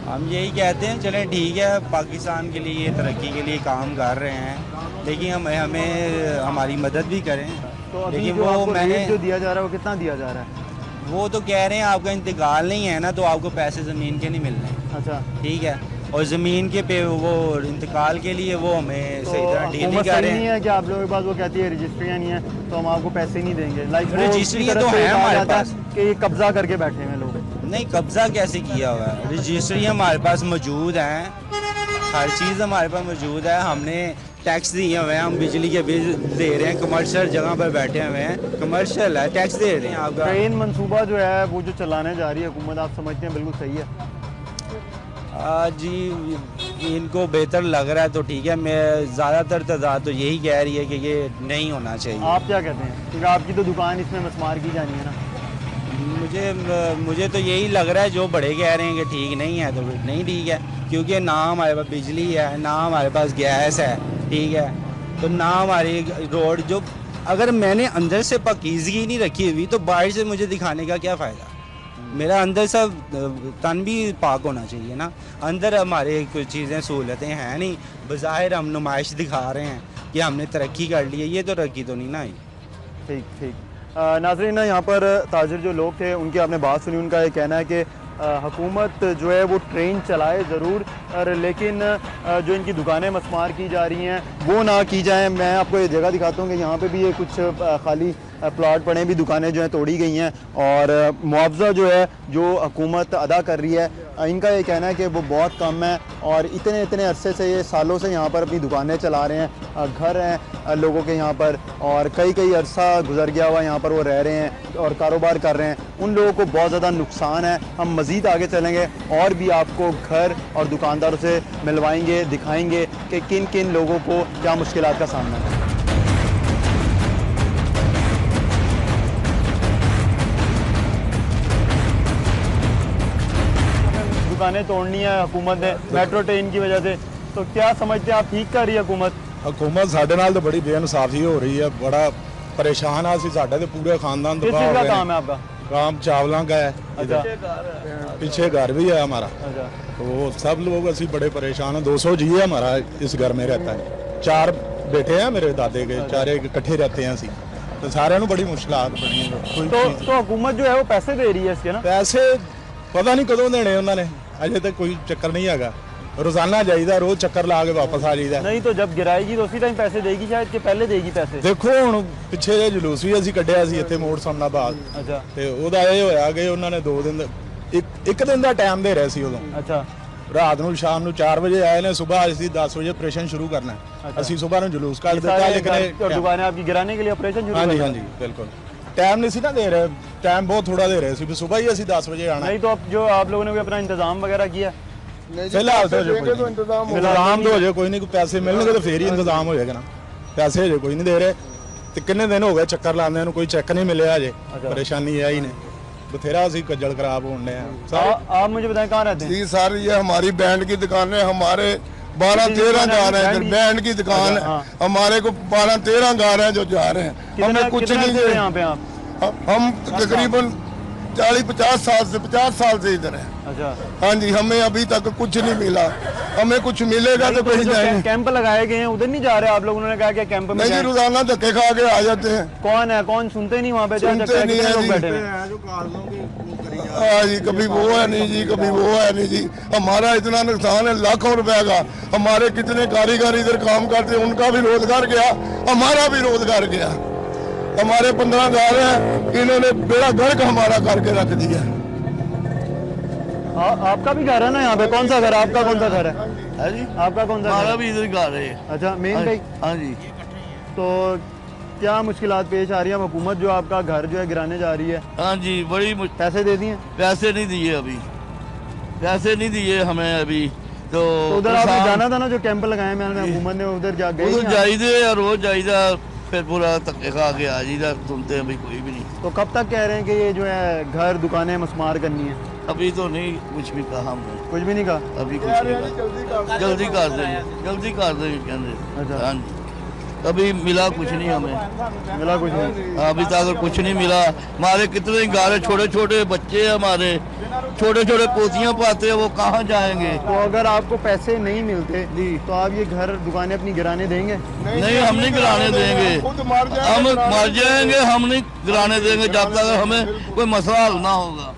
हम यही कहते हैं चलें ठीक है, पाकिस्तान के लिए तरक्की के लिए काम कर रहे हैं, लेकिन हमें हमारी मदद भी करें। तो लेकिन जो वो मैंने जो दिया जा रहा है वो कितना दिया जा रहा है? वो तो कह रहे हैं आपका इंतकाल नहीं है ना, तो आपको पैसे ज़मीन के नहीं मिलने। अच्छा, ठीक है, और ज़मीन के पे वो इंतकाल के लिए वो हमें सही तरह डील नहीं कर रहे हैं। नहीं है कि आप लोगों के पास वो कहती है रजिस्ट्रियाँ नहीं है तो हम आपको पैसे नहीं देंगे, लाइक रजिस्ट्रियाँ तो है हमारे पास कि ये कब्जा करके बैठे हैं लोग। नहीं, कब्जा कैसे किया हुआ है, रजिस्ट्री हमारे पास मौजूद हैं, हर चीज़ हमारे पास मौजूद है, हमने टैक्स दिए हुए हैं, हम बिजली के बिल दे रहे हैं, कमर्शियल जगह पर बैठे हुए हैं, कमर्शियल है, टैक्स दे रहे हैं। आपका ट्रेन मंसूबा जो है वो जो चलाने जा रही है हुकूमत, आप समझते हैं बिल्कुल सही है? जी इनको बेहतर लग रहा है तो ठीक है, मैं ज़्यादातर तादाद तो यही कह रही है कि ये नहीं होना चाहिए। आप क्या कहते हैं? क्योंकि आपकी तो दुकान इसमें मस्मार की जानी है ना। मुझे तो यही लग रहा है, जो बड़े कह रहे हैं कि ठीक नहीं है तो नहीं ठीक है, क्योंकि ना हमारे पास बिजली है, ना हमारे पास गैस है, ठीक है, तो ना हमारी रोड जो, अगर मैंने अंदर से पाकीज़गी नहीं रखी हुई तो बाहर से मुझे दिखाने का क्या फ़ायदा? मेरा अंदर सब तन भी पाक होना चाहिए ना, अंदर हमारे कुछ चीज़ें सहूलतें हैं नहीं, बज़ाहिर हम नुमाइश दिखा रहे हैं कि हमने तरक्की कर ली है, ये तो तरक्की तो नहीं ना आई। ठीक ठीक। नाज़रीन, यहाँ पर ताजिर जो लोग थे उनकी आपने बात सुनी, उनका ये कहना है कि हुकूमत जो है वो ट्रेन चलाए ज़रूर, लेकिन जो इनकी दुकानें मस्मार की जा रही हैं वो ना की जाएं। मैं आपको ये जगह दिखाता हूँ कि यहाँ पे भी ये कुछ खाली प्लॉट पड़े, भी दुकानें जो हैं तोड़ी गई हैं और मुआवजा जो है जो हुकूमत अदा कर रही है, इनका ये कहना है कि वो बहुत कम है और इतने इतने अरसे से, ये सालों से यहाँ पर अपनी दुकानें चला रहे हैं, घर हैं लोगों के यहाँ पर और कई अरसा गुजर गया हुआ यहाँ पर वो रह रहे हैं और कारोबार कर रहे हैं, उन लोगों को बहुत ज़्यादा नुकसान है। हम मज़ीद आगे चलेंगे और भी आपको घर और दुकानदारों से मिलवाएंगे, दिखाएंगे कि किन किन लोगों को क्या मुश्किलात का सामना है। दुकानें तोड़नी है हुकूमत ने मेट्रो ट्रेन की वजह से, तो क्या समझते हैं आप, ठीक कर रही है हुकूमत? हुकूमत साढ़े नाल तो बड़ी बेइंसाफी हो रही है, बड़ा परेशान है, साढ़े तो पूरे खानदान किस चीज़ का काम है आपका? काम चावलों का है, पीछे घर भी है हमारा, तो सब लोग असी बड़े परेशान हैं। 200 जी है हमारा इस घर में रहता है, 4 बेटे हैं मेरे दादे के, 4 इकट्ठे रहते हैं असी, तो सारे बड़ी मुश्किलात बनी है। तो हुकूमत जो है वो पैसे दे रही है इसके ना? पैसे पता नहीं कदों देने उन्होंने, अजे तक कोई चक्कर नहीं है, रोजाना जाइदा, रोज चक्कर ला के वापस आ जाइदा। नहीं तो जब गिराएगी तो उसी टाइम पैसे देगी शायद, कि पहले देगी पैसे? देखो हुण पिछे जे जुलूस भी असीं कढ़िया सी इत्थे मोड़ सामनाबाद, अच्छा, ते ओहदा ਇਹ ਹੋਇਆ कि उन्होंने 2 दिन ਇੱਕ ਦਿਨ ਦਾ ਟਾਈਮ ਦੇ ਰਹੇ ਸੀ ਉਦੋਂ। अच्छा, ਰਾਤ ਨੂੰ ਸ਼ਾਮ ਨੂੰ 4 ਵਜੇ ਆਏ ਨੇ, सुबह ਅਸੀਂ 10 ਵਜੇ ਆਪਰੇਸ਼ਨ शुरू करना है, ਅਸੀਂ सुबह ਨੂੰ जुलूस कर ਦਿੱਤਾ, लेकिन दुकानें आपकी गिराने के लिए ऑपरेशन शुरू? हाँ जी बिल्कुल, टाइम नहीं सी ना दे रहे, टाइम बहुत थोड़ा दे रहे सी, सुबह ही ਅਸੀਂ 10 ਵਜੇ आना। नहीं तो अब जो आप लोगों ने कोई अपना इंतजाम वगैरह किया? फिलहाल तो इंतजाम तो हो जाए कोई नहीं, पैसे मिलने तो फिर ही इंतजाम हो जाएगा ना, पैसे हजे कोई नहीं दे रहे, तो कितने दिन हो गए चक्कर लाने, कोई चेक नहीं मिले अजे, परेशानी है ही नहीं, बथेरा असी खज्जल खराब होने हैं। आप मुझे बताएं कहाँ रहते हैं? जी सर, ये हमारी बैंड की दुकान है, हमारे 12-13 गार हैं, बैंड की दुकान है, हमारे को 12-13 गार हैं जो जा रहे हैं, हमें कुछ नहीं दे। यहाँ पे आप? हम तकरीबन 40-50 साल से 50 साल से इधर है। अच्छा, हाँ जी, हमें अभी तक कुछ नहीं मिला, हमें कुछ मिलेगा तो कहीं जाएंगे। कैंप लगाए गए हैं उधर नहीं जा रहे आप लोग? उन्होंने कहा कि कैंप में नहीं जी, रोजाना धक्के खा के आ जाते हैं। कौन है, कौन सुनते नहीं वहाँ पे? सुनते नहीं है जी, हाँ जी, कभी वो है नहीं जी, कभी वो है नहीं जी, हमारा इतना नुकसान है लाखों रुपए का, हमारे कितने कारीगर इधर काम करते हैं, उनका भी रोजगार गया, हमारा भी रोजगार गया, हमारे 15 घर हैं, इन्होंने बेड़ा गर्क हमारा करके रख दिया। आपका भी घर है ना यहाँ पे? कौन सा घर? आपका कौन सा घर है? है जी। आपका कौन सा? हमारा भी इधर घर है। अच्छा, मेन का ही? हाँ जी। तो क्या मुश्किलात पेश आ रही है? हुकूमत जो आपका घर जो है गिराने जा रही है। हाँ जी, बड़ी पैसे दे दिए? पैसे नहीं दिए अभी, पैसे नहीं दिए हमें अभी। तो उधर आपने जाना था ना, जो कैंप लगाए मैंने, हुकूमत ने उधर जा गए? उधर जाइए, रोज जाइए, फिर पूरा धक्के खा के आ जाइए, सुनते हैं भाई कोई भी नहीं। तो कब तक कह रहे हैं कि ये जो है घर दुकानें मस्मार करनी है? अभी तो नहीं, कुछ भी कहा हमने। कुछ भी नहीं कहा? अभी कुछ नहीं कहा। जल्दी कर देंगे, जल्दी कर देंगे कहते। अच्छा। हाँ जी, अभी मिला कुछ नहीं हमें। मिला कुछ नहीं? अभी तक कुछ नहीं मिला। हमारे कितने घर है, छोटे छोटे बच्चे हैं हमारे, छोटे छोटे पोतियां पाते हैं, वो कहाँ जाएंगे? तो अगर आपको पैसे नहीं मिलते तो आप ये घर दुकानें अपनी गिराने देंगे? नहीं, हम नहीं गिराने देंगे, हम मर जाएंगे, हम नहीं गिराने देंगे जब तक हमें कोई मसला हल ना होगा।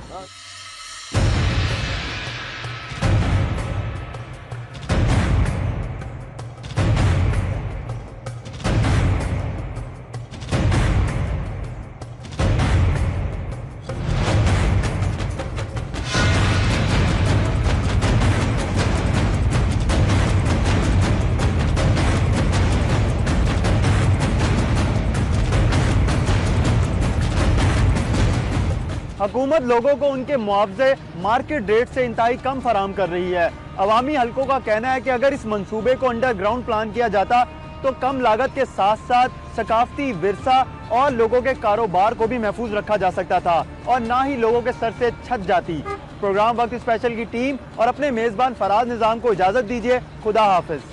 हुकूमत लोगों को उनके मुआवजे मार्केट रेट से इंतहाई कम फराम कर रही है। अवामी हलकों का कहना है कि अगर इस मंसूबे को अंडरग्राउंड प्लान किया जाता तो कम लागत के साथ साथ सकाफती विरसा और लोगों के कारोबार को भी महफूज रखा जा सकता था और ना ही लोगों के सर से छत जाती। प्रोग्राम वक्त स्पेशल की टीम और अपने मेज़बान फराज निज़ाम को इजाज़त दीजिए। खुदा हाफिज।